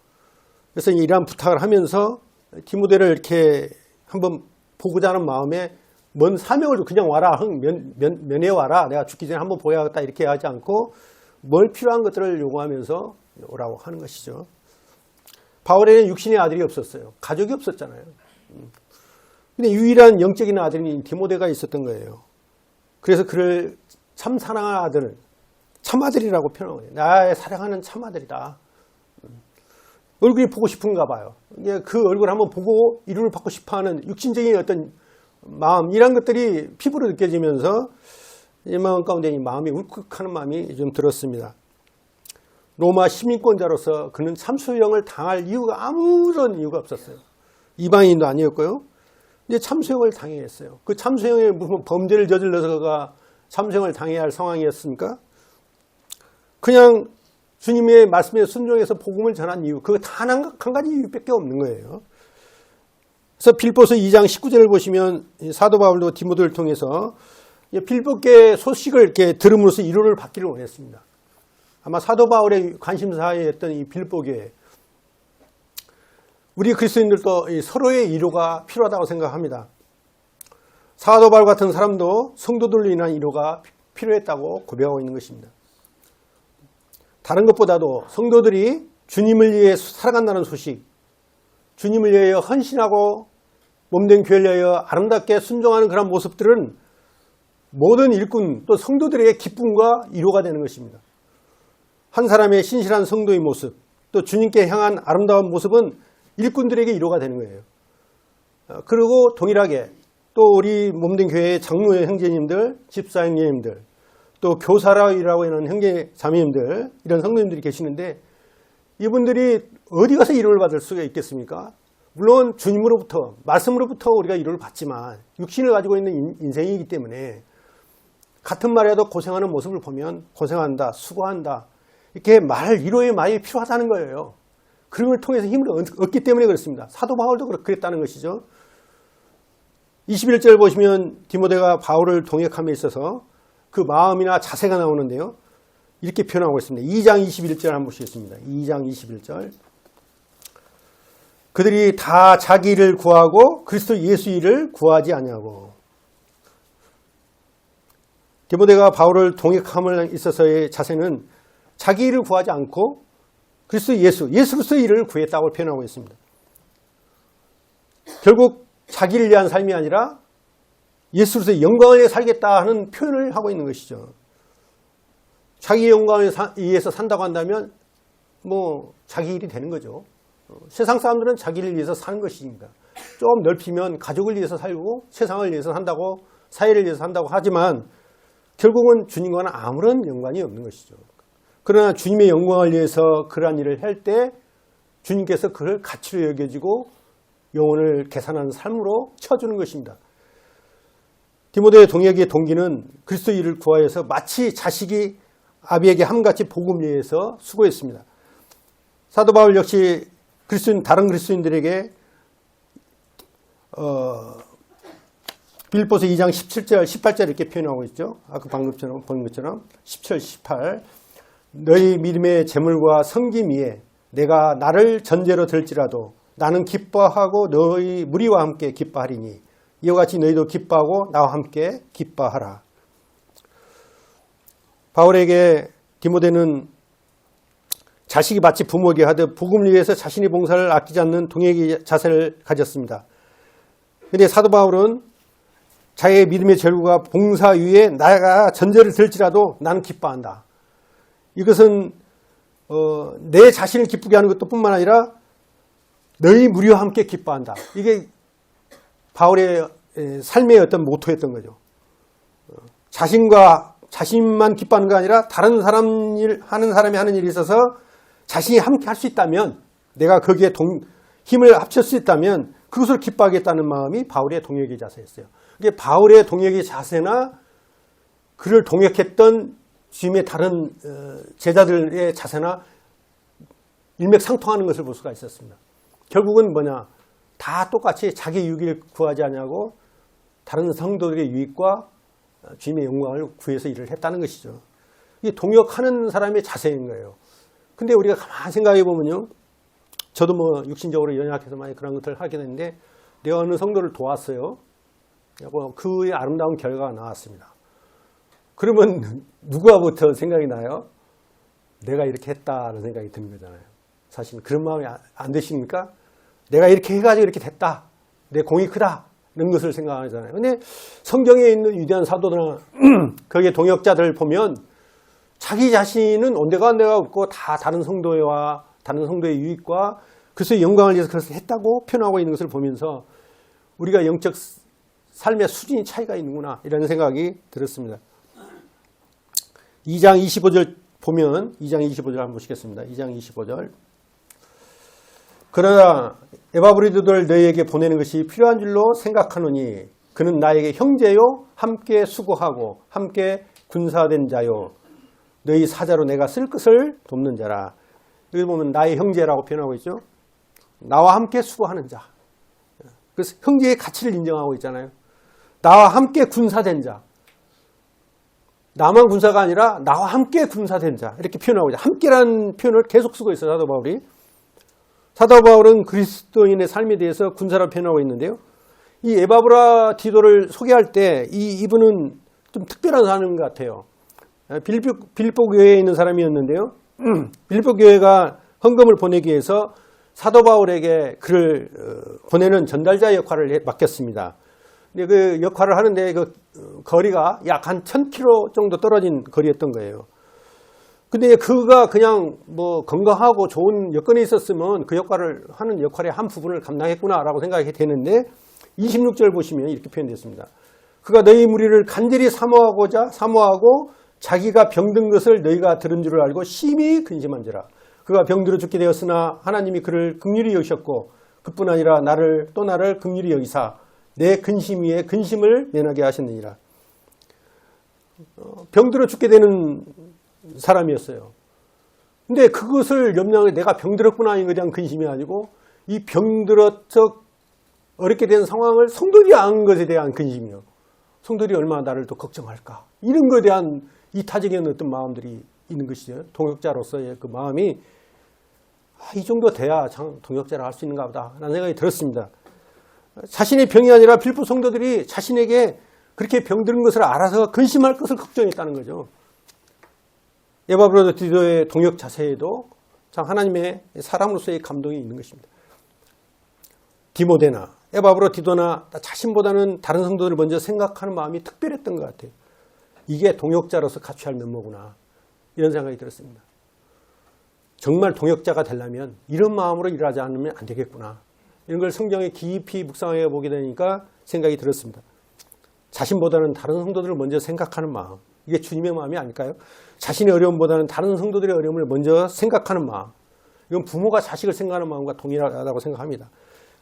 그래서 이러한 부탁을 하면서 디모데를 이렇게 한번 보고자 하는 마음에 뭔 사명을 그냥 와라, 면회 와라, 내가 죽기 전에 한번 보야겠다 이렇게 하지 않고 뭘 필요한 것들을 요구하면서 오라고 하는 것이죠. 바울에는 육신의 아들이 없었어요. 가족이 없었잖아요. 근데 유일한 영적인 아들인 디모데가 있었던 거예요. 그래서 그를 참 사랑하는 아들, 참아들이라고 표현하고 있어요. 나의 사랑하는 참아들이다. 얼굴이 보고 싶은가 봐요. 그 얼굴을 한번 보고 위로를 받고 싶어하는 육신적인 어떤 마음, 이런 것들이 피부로 느껴지면서 이 마음 가운데 이 마음이 울컥하는 마음이 좀 들었습니다. 로마 시민권자로서 그는 참수형을 당할 이유가 아무런 이유가 없었어요. 이방인도 아니었고요. 이제 참수형을 당해야 했어요. 그 참수형에 무슨 범죄를 저질러서 그가 참수형을 당해야 할 상황이었습니까? 그냥 주님의 말씀에 순종해서 복음을 전한 이유, 그거 단 한 가지 이유밖에 없는 거예요. 그래서 빌보서 2장 19절을 보시면 사도 바울도 디모데를 통해서 빌보께 소식을 이렇게 들음으로써 위로를 받기를 원했습니다. 아마 사도 바울의 관심사였던 이 빌보교회, 우리 그리스도인들도 서로의 위로가 필요하다고 생각합니다. 사도 바울 같은 사람도 성도들로 인한 위로가 필요했다고 고백하고 있는 것입니다. 다른 것보다도 성도들이 주님을 위해 살아간다는 소식, 주님을 위하여 헌신하고 몸된 교회를 위하여 아름답게 순종하는 그런 모습들은 모든 일꾼 또 성도들에게 기쁨과 위로가 되는 것입니다. 한 사람의 신실한 성도의 모습, 또 주님께 향한 아름다운 모습은 일꾼들에게 위로가 되는 거예요. 그리고 동일하게 또 우리 몸된 교회의 장로 형제님들, 집사 형제님들, 또 교사라고 하는 형제 자매님들, 이런 성도님들이 계시는데 이분들이 어디 가서 위로를 받을 수가 있겠습니까? 물론 주님으로부터, 말씀으로부터 우리가 위로를 받지만 육신을 가지고 있는 인생이기 때문에 같은 말이라도 고생하는 모습을 보면 고생한다, 수고한다, 이렇게 위로의 말이 필요하다는 거예요. 그런 걸 통해서 힘을 얻기 때문에 그렇습니다. 사도 바울도 그랬다는 것이죠. 21절 보시면 디모데가 바울을 동역함에 있어서 그 마음이나 자세가 나오는데요. 이렇게 표현하고 있습니다. 2장 21절 한번 보시겠습니다. 2장 21절. 그들이 다 자기 일을 구하고 그리스도 예수 일을 구하지 아니하고. 디모데가 바울을 동역함에 있어서의 자세는 자기 일을 구하지 않고 그리스도 예수 그리스도의 일을 구했다고 표현하고 있습니다. 결국 자기를 위한 삶이 아니라 예수로서의 영광을 위해 살겠다 하는 표현을 하고 있는 것이죠. 자기의 영광을 위해서 산다고 한다면 뭐 자기 일이 되는 거죠. 세상 사람들은 자기를 위해서 사는 것이니까. 좀 넓히면 가족을 위해서 살고 세상을 위해서 산다고, 사회를 위해서 산다고 하지만 결국은 주님과는 아무런 연관이 없는 것이죠. 그러나 주님의 영광을 위해서 그러한 일을 할 때 주님께서 그를 가치로 여겨지고 영혼을 계산하는 삶으로 쳐주는 것입니다. 디모데의 동역의 동기는 그리스도 일을 구하여서 마치 자식이 아비에게 함같이 복음을 위해서 수고했습니다. 사도 바울 역시 다른 그리스도인들에게 빌립보서 2장 17절, 18절 이렇게 표현하고 있죠. 아까 방금처럼 본 것처럼 17, 18 너희 믿음의 재물과 섬김 위에 내가 나를 전제로 들지라도 나는 기뻐하고 너희 무리와 함께 기뻐하리니 이와 같이 너희도 기뻐하고 나와 함께 기뻐하라. 바울에게 디모데는 자식이 마치 부모에게 하듯 복음을 위해서 자신의 봉사를 아끼지 않는 동역의 자세를 가졌습니다. 그런데 사도 바울은 자기의 믿음의 절구가 봉사 위에 나가 전제를 들지라도 나는 기뻐한다. 이것은 내 자신을 기쁘게 하는 것도 뿐만 아니라 너희 무리와 함께 기뻐한다. 이게 바울의 삶의 어떤 모토였던 거죠. 자신만 기뻐하는 게 아니라 다른 하는 사람이 하는 일이 있어서 자신이 함께 할 수 있다면, 내가 거기에 힘을 합칠 수 있다면 그것을 기뻐하겠다는 마음이 바울의 동역의 자세였어요. 이게 바울의 동역의 자세나 그를 동역했던 주님의 다른 제자들의 자세나 일맥상통하는 것을 볼 수가 있었습니다. 결국은 뭐냐? 다 똑같이 자기 유익을 구하지 않냐고 다른 성도들의 유익과 주님의 영광을 구해서 일을 했다는 것이죠. 이게 동역하는 사람의 자세인 거예요. 근데 우리가 가만히 생각해 보면요. 저도 뭐 육신적으로 연약해서 많이 그런 것들을 하게 되는데 내가 어느 성도를 도왔어요. 그의 아름다운 결과가 나왔습니다. 그러면 누구부터 생각이 나요? 내가 이렇게 했다는 생각이 드는 거잖아요. 사실 그런 마음이 안 드십니까? 내가 이렇게 해가지고 이렇게 됐다. 내 공이 크다. 이런 것을 생각하잖아요. 근데 성경에 있는 위대한 사도들은 거기에 동역자들을 보면 자기 자신은 온데간데가 없고 다 다른 성도와 다른 성도의 유익과 그리스도의 영광을 위해서 그것을 했다고 표현하고 있는 것을 보면서 우리가 영적 삶의 수준이 차이가 있는구나 이런 생각이 들었습니다. 2장 25절 보면 2장 25절 한번 보시겠습니다. 2장 25절 그러나 에바브리도를 너희에게 보내는 것이 필요한 줄로 생각하노니 그는 나에게 형제요 함께 수고하고 함께 군사된 자요 너희 사자로 내가 쓸 것을 돕는 자라. 여기 보면 나의 형제라고 표현하고 있죠. 나와 함께 수고하는 자. 그래서 형제의 가치를 인정하고 있잖아요. 나와 함께 군사된 자. 나만 군사가 아니라 나와 함께 군사된 자. 이렇게 표현하고 있죠. 함께라는 표현을 계속 쓰고 있어요. 사도 바울이. 사도 바울은 그리스도인의 삶에 대해서 군사라고 표현하고 있는데요. 이 에바브라디도를 소개할 때 이분은 좀 특별한 사람인 것 같아요. 빌립보 교회에 있는 사람이었는데요. 빌립보 교회가 헌금을 보내기 위해서 사도 바울에게 그를 보내는 전달자 역할을 맡겼습니다. 근데 그 역할을 하는데 그 거리가 약 한 1000km 정도 떨어진 거리였던 거예요. 근데 그가 그냥 뭐 건강하고 좋은 여건이 있었으면 그 역할을 하는 역할의 한 부분을 감당했구나라고 생각이 되는데 26절 보시면 이렇게 표현됐습니다. 그가 너희 무리를 간절히 사모하고 자기가 병든 것을 너희가 들은 줄을 알고 심히 근심한지라. 그가 병들어 죽게 되었으나 하나님이 그를 긍휼히 여기셨고 그뿐 아니라 나를 긍휼히 여기사 내 근심 위에 근심을 면하게 하셨느니라. 병들어 죽게 되는 사람이었어요. 근데 그것을 염려하게 내가 병들었구나 이거에 대한 근심이 아니고 이 병들어서 어렵게 된 상황을 성도들이 안 것에 대한 근심이요. 성도들이 얼마나 나를 또 걱정할까. 이런 것에 대한 이타적인 어떤 마음들이 있는 것이죠. 동역자로서의 그 마음이 이 정도 돼야 참 동역자를 할 수 있는가 보다 라는 생각이 들었습니다. 자신의 병이 아니라 빌립보 성도들이 자신에게 그렇게 병든 것을 알아서 근심할 것을 걱정했다는 거죠. 에바브라디도의 동역 자세에도 참 하나님의 사람으로서의 감동이 있는 것입니다. 디모데나 에바브라디도나 자신보다는 다른 성도들을 먼저 생각하는 마음이 특별했던 것 같아요. 이게 동역자로서 갖춰야 할 면모구나 이런 생각이 들었습니다. 정말 동역자가 되려면 이런 마음으로 일하지 않으면 안 되겠구나. 이런 걸 성경에 깊이 묵상해 보게 되니까 생각이 들었습니다. 자신보다는 다른 성도들을 먼저 생각하는 마음. 이게 주님의 마음이 아닐까요? 자신의 어려움보다는 다른 성도들의 어려움을 먼저 생각하는 마음. 이건 부모가 자식을 생각하는 마음과 동일하다고 생각합니다.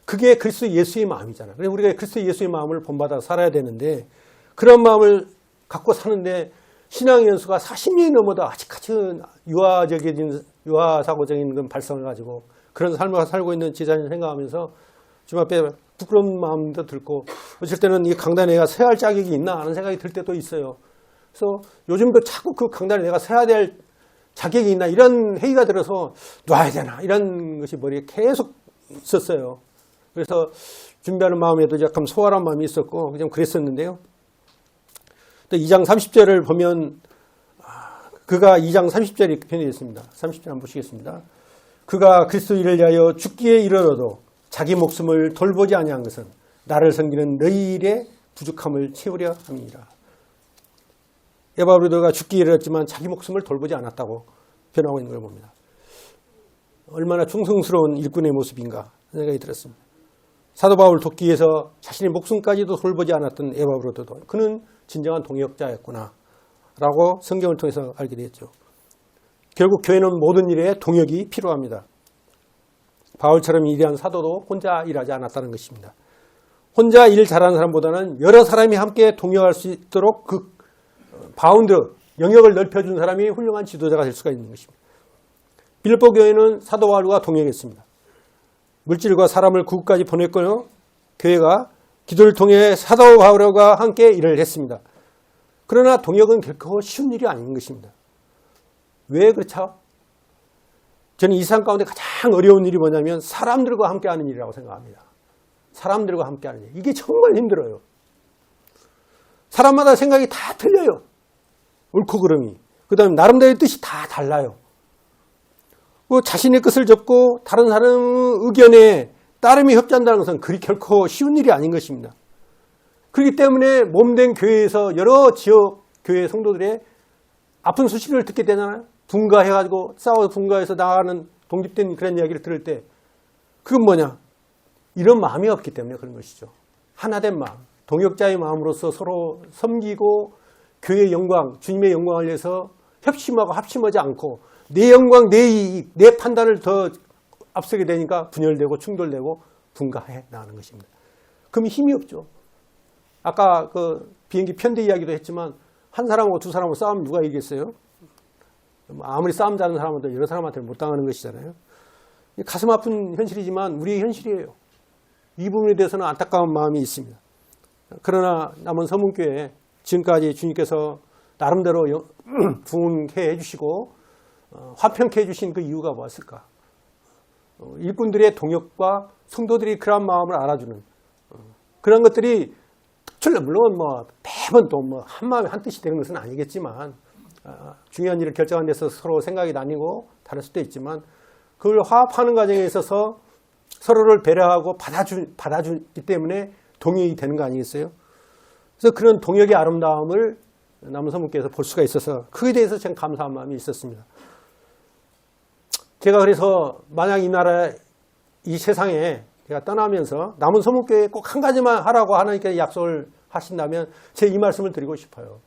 그게 그리스도 예수의 마음이잖아요. 그래서 우리가 그리스도 예수의 마음을 본받아 살아야 되는데 그런 마음을 갖고 사는데 신앙의 연수가 40년이 넘어도 아직까지 유아사고적인 발성을 가지고 그런 삶을 살고 있는 지자를 생각하면서 주님 앞에 부끄러운 마음도 들고 어쩔 때는 이 강단에 내가 서야 할 자격이 있나 하는 생각이 들 때도 있어요. 그래서 요즘도 자꾸 그 강단에 내가 서야 될 자격이 있나 이런 회의가 들어서 놔야 되나 이런 것이 머리에 계속 있었어요. 그래서 준비하는 마음에도 약간 소홀한 마음이 있었고 그냥 그랬었는데요. 또 2장 30절을 보면 그가 2장 30절이 이렇게 표현되어 있습니다. 30절 한번 보시겠습니다. 그가 그리스도 일을 위하여 죽기에 이르러도 자기 목숨을 돌보지 아니한 것은 나를 섬기는 너희 일의 부족함을 채우려 함이니라. 에바브로도가 죽기에 이르렀지만 자기 목숨을 돌보지 않았다고 변하고 있는 걸 봅니다. 얼마나 충성스러운 일꾼의 모습인가 생각이 들었습니다. 사도 바울 돕기 위해서 자신의 목숨까지도 돌보지 않았던 에바브로도도 그는 진정한 동역자였구나 라고 성경을 통해서 알게 되었죠. 결국 교회는 모든 일에 동역이 필요합니다. 바울처럼 위대한 사도도 혼자 일하지 않았다는 것입니다. 혼자 일 잘하는 사람보다는 여러 사람이 함께 동역할 수 있도록 그 바운드, 영역을 넓혀준 사람이 훌륭한 지도자가 될 수가 있는 것입니다. 빌립보 교회는 사도 바울과 동역했습니다. 물질과 사람을 구국까지 보냈고요. 교회가 기도를 통해 사도 바울과 함께 일을 했습니다. 그러나 동역은 결코 쉬운 일이 아닌 것입니다. 왜 그렇죠? 저는 이 세상 가운데 가장 어려운 일이 뭐냐면 사람들과 함께하는 일이라고 생각합니다. 사람들과 함께하는 일. 이게 정말 힘들어요. 사람마다 생각이 다 틀려요. 옳고 그름이. 그 다음에 나름대로의 뜻이 다 달라요. 자신의 뜻을 접고 다른 사람의 의견에 따름이 협조한다는 것은 그리 결코 쉬운 일이 아닌 것입니다. 그렇기 때문에 몸된 교회에서 여러 지역 교회 성도들의 아픈 소식을 듣게 되잖아요. 분가해가지고 싸워서 분가해서 나가는 독립된 그런 이야기를 들을 때 그건 뭐냐? 이런 마음이 없기 때문에 그런 것이죠. 하나된 마음, 동역자의 마음으로서 서로 섬기고 교회의 영광, 주님의 영광을 위해서 협심하고 합심하지 않고 내 영광, 내 이익, 내 판단을 더 앞서게 되니까 분열되고 충돌되고 분가해 나가는 것입니다. 그럼 힘이 없죠. 아까 그 비행기 편대 이야기도 했지만 한 사람하고 두 사람하고 싸우면 누가 이기겠어요? 아무리 싸움 잘하는 사람한테 여러 사람한테 못 당하는 것이잖아요. 가슴 아픈 현실이지만 우리의 현실이에요. 이 부분에 대해서는 안타까운 마음이 있습니다. 그러나 남은 서문교회 지금까지 주님께서 나름대로 부흥케 해주시고 화평케 해주신 그 이유가 무엇일까? 일꾼들의 동역과 성도들이 그런 마음을 알아주는 그런 것들이 물론 매번 또 한마음에 한뜻이 되는 것은 아니겠지만 중요한 일을 결정하는 데서 서로 생각이 나뉘고 다를 수도 있지만 그걸 화합하는 과정에 있어서 서로를 배려하고 받아주기 때문에 동역이 되는 거 아니겠어요? 그래서 그런 동역의 아름다움을 남은 서문께서 볼 수가 있어서 그에 대해서 참 감사한 마음이 있었습니다. 제가 그래서 만약 이 나라 이 세상에 제가 떠나면서 남은 서문교회에 꼭 한 가지만 하라고 하나님께서 약속을 하신다면 제 이 말씀을 드리고 싶어요.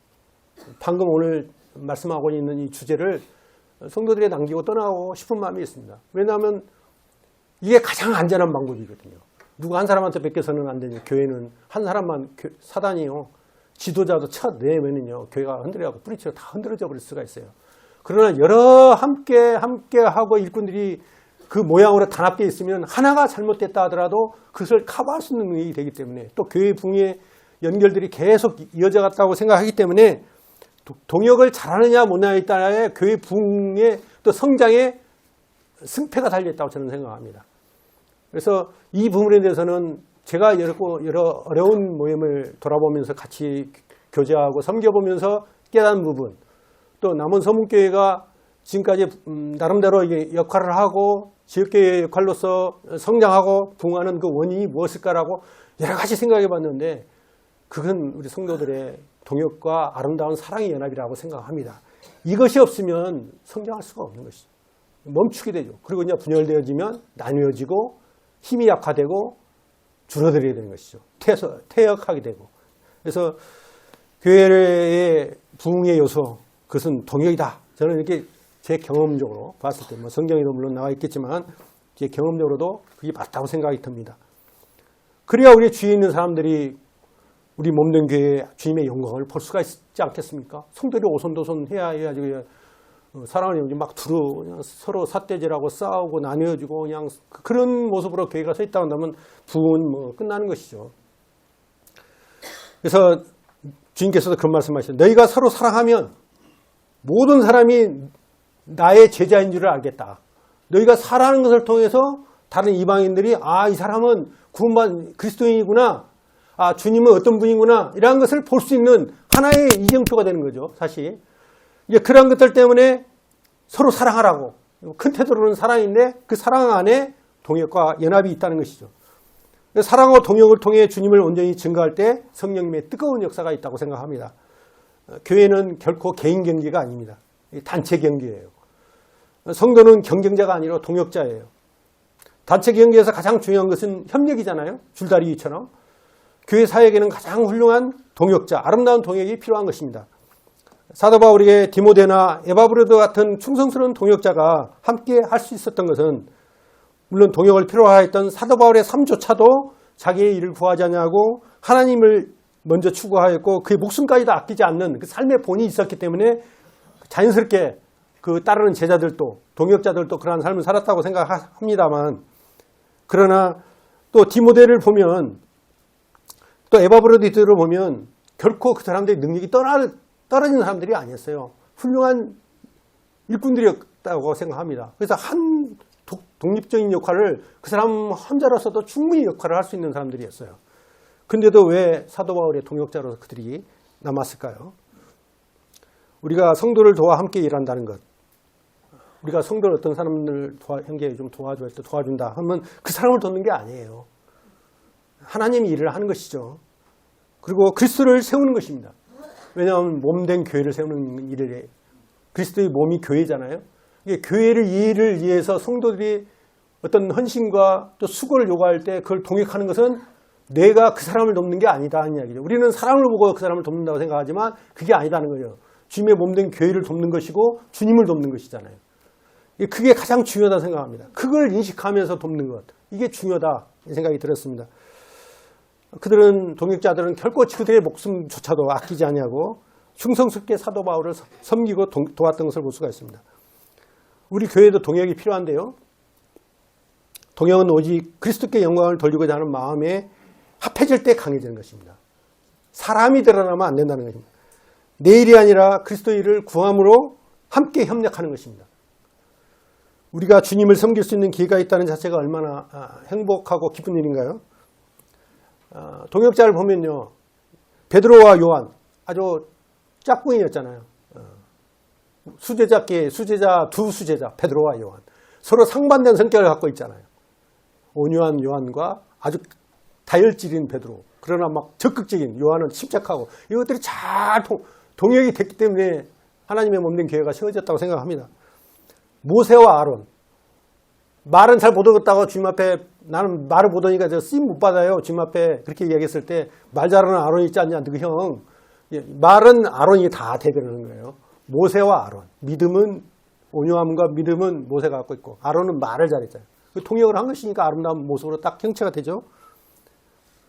방금 오늘 말씀하고 있는 이 주제를 성도들에 남기고 떠나고 싶은 마음이 있습니다. 왜냐하면 이게 가장 안전한 방법이거든요. 누구 한 사람한테 뺏겨서는 안 되니 교회는 한 사람만 사단이요. 지도자도 첫 내면은요. 교회가 흔들려가고 뿌리치고 다 흔들어져 버릴 수가 있어요. 그러나 여러 함께 하고 일꾼들이 그 모양으로 단합되어 있으면 하나가 잘못됐다 하더라도 그것을 커버할 수 있는 능력이 되기 때문에 또 교회 붕의 연결들이 계속 이어져 갔다고 생각하기 때문에 동역을 잘하느냐 못하느냐에 따라 교회 붕의 또 성장에 승패가 달려있다고 저는 생각합니다. 그래서 이 부분에 대해서는 제가 여러 어려운 모임을 돌아보면서 같이 교제하고 섬겨보면서 깨달은 부분 또 남은 서문교회가 지금까지 나름대로 역할을 하고 지역교회 역할로서 성장하고 부흥하는 그 원인이 무엇일까라고 여러 가지 생각해 봤는데 그건 우리 성도들의 동역과 아름다운 사랑의 연합이라고 생각합니다. 이것이 없으면 성장할 수가 없는 것이죠. 멈추게 되죠. 그리고 이제 분열되어지면 나뉘어지고 힘이 약화되고 줄어들게 되는 것이죠. 퇴역하게 되고. 그래서 교회의 부흥의 요소 그것은 동역이다. 저는 이렇게 제 경험적으로 봤을 때 성경에도 물론 나와 있겠지만 제 경험적으로도 그게 맞다고 생각이 듭니다. 그래야 우리 주위에 있는 사람들이 우리 몸된 교회의 주님의 영광을 볼 수가 있지 않겠습니까? 성도들이 오손도손 해야지 사랑을 막 두루 그냥 서로 삿대질하고 싸우고 나뉘어지고 그냥 그런 모습으로 교회가 서 있다고 한다면 부흥은 끝나는 것이죠. 그래서 주님께서도 그런 말씀하셨어요. 너희가 서로 사랑하면 모든 사람이 나의 제자인 줄을 알겠다. 너희가 사랑하는 것을 통해서 다른 이방인들이 이 사람은 구원받은 그리스도인이구나. 주님은 어떤 분이구나. 이런 것을 볼 수 있는 하나의 이정표가 되는 거죠. 사실. 이제 그런 것들 때문에 서로 사랑하라고. 큰 태도로는 사랑인데 그 사랑 안에 동역과 연합이 있다는 것이죠. 사랑과 동역을 통해 주님을 온전히 증거할 때 성령님의 뜨거운 역사가 있다고 생각합니다. 교회는 결코 개인 경기가 아닙니다. 단체 경기예요. 성도는 경쟁자가 아니라 동역자예요. 단체 경기에서 가장 중요한 것은 협력이잖아요. 줄다리기처럼. 교회 사역에는 가장 훌륭한 동역자, 아름다운 동역이 필요한 것입니다. 사도 바울에게 디모데나 에바브로도 같은 충성스러운 동역자가 함께 할 수 있었던 것은 물론 동역을 필요하였던 사도 바울의 삶조차도 자기의 일을 구하지 않냐고 하나님을 먼저 추구하였고 그의 목숨까지도 아끼지 않는 그 삶의 본이 있었기 때문에 자연스럽게 그 따르는 제자들도 동역자들도 그러한 삶을 살았다고 생각합니다만 그러나 또 디모데를 보면 또 에바브로디들을 보면 결코 그 사람들의 능력이 떨어지는 사람들이 아니었어요. 훌륭한 일꾼들이었다고 생각합니다. 그래서 한 독립적인 역할을 그 사람 혼자로서도 충분히 역할을 할 수 있는 사람들이었어요. 근데도 왜 사도 바울의 동역자로서 그들이 남았을까요? 우리가 성도를 도와 함께 일한다는 것. 우리가 성도를 어떤 사람들 형제 좀 도와줘야 할 때 도와준다 하면 그 사람을 돕는 게 아니에요. 하나님이 일을 하는 것이죠. 그리고 그리스도를 세우는 것입니다. 왜냐하면 몸된 교회를 세우는 일을 해요. 그리스도의 몸이 교회잖아요. 이게 교회를 일을 위해서 성도들이 어떤 헌신과 또 수고를 요구할 때 그걸 동역하는 것은 내가 그 사람을 돕는 게 아니다 하는 이야기죠. 우리는 사람을 보고 그 사람을 돕는다고 생각하지만 그게 아니다는 거예요. 주님의 몸된 교회를 돕는 것이고 주님을 돕는 것이잖아요. 그게 가장 중요하다고 생각합니다. 그걸 인식하면서 돕는 것. 이게 중요하다 이 생각이 들었습니다. 그들은 동역자들은 결코 그들의 목숨조차도 아끼지 아니하고 충성스럽게 사도 바울을 섬기고 도왔던 것을 볼 수가 있습니다. 우리 교회도 동역이 필요한데요. 동역은 오직 그리스도께 영광을 돌리고자 하는 마음에 합해질 때 강해지는 것입니다. 사람이 드러나면 안 된다는 것입니다. 내 일이 아니라 그리스도 일을 구함으로 함께 협력하는 것입니다. 우리가 주님을 섬길 수 있는 기회가 있다는 자체가 얼마나 행복하고 기쁜 일인가요? 동역자를 보면요. 베드로와 요한 아주 짝꿍이었잖아요. 두 수제자 베드로와 요한 서로 상반된 성격을 갖고 있잖아요. 온유한 요한과 아주 다혈질인 베드로 그러나 막 적극적인 요한은 침착하고 이것들이 잘 동역이 됐기 때문에 하나님의 몸된 교회가 세워졌다고 생각합니다. 모세와 아론 말은 잘 못 얻었다고 주님 앞에 나는 말을 못 하니까 쓰임 못 받아요. 주님 앞에 그렇게 이야기했을 때 말 잘하는 아론이 있지 않냐 그 형 말은 아론이 다 대변하는 거예요. 모세와 아론 믿음은 온유함과 믿음은 모세가 갖고 있고 아론은 말을 잘했잖아요. 그 통역을 한 것이니까 아름다운 모습으로 딱 형체가 되죠.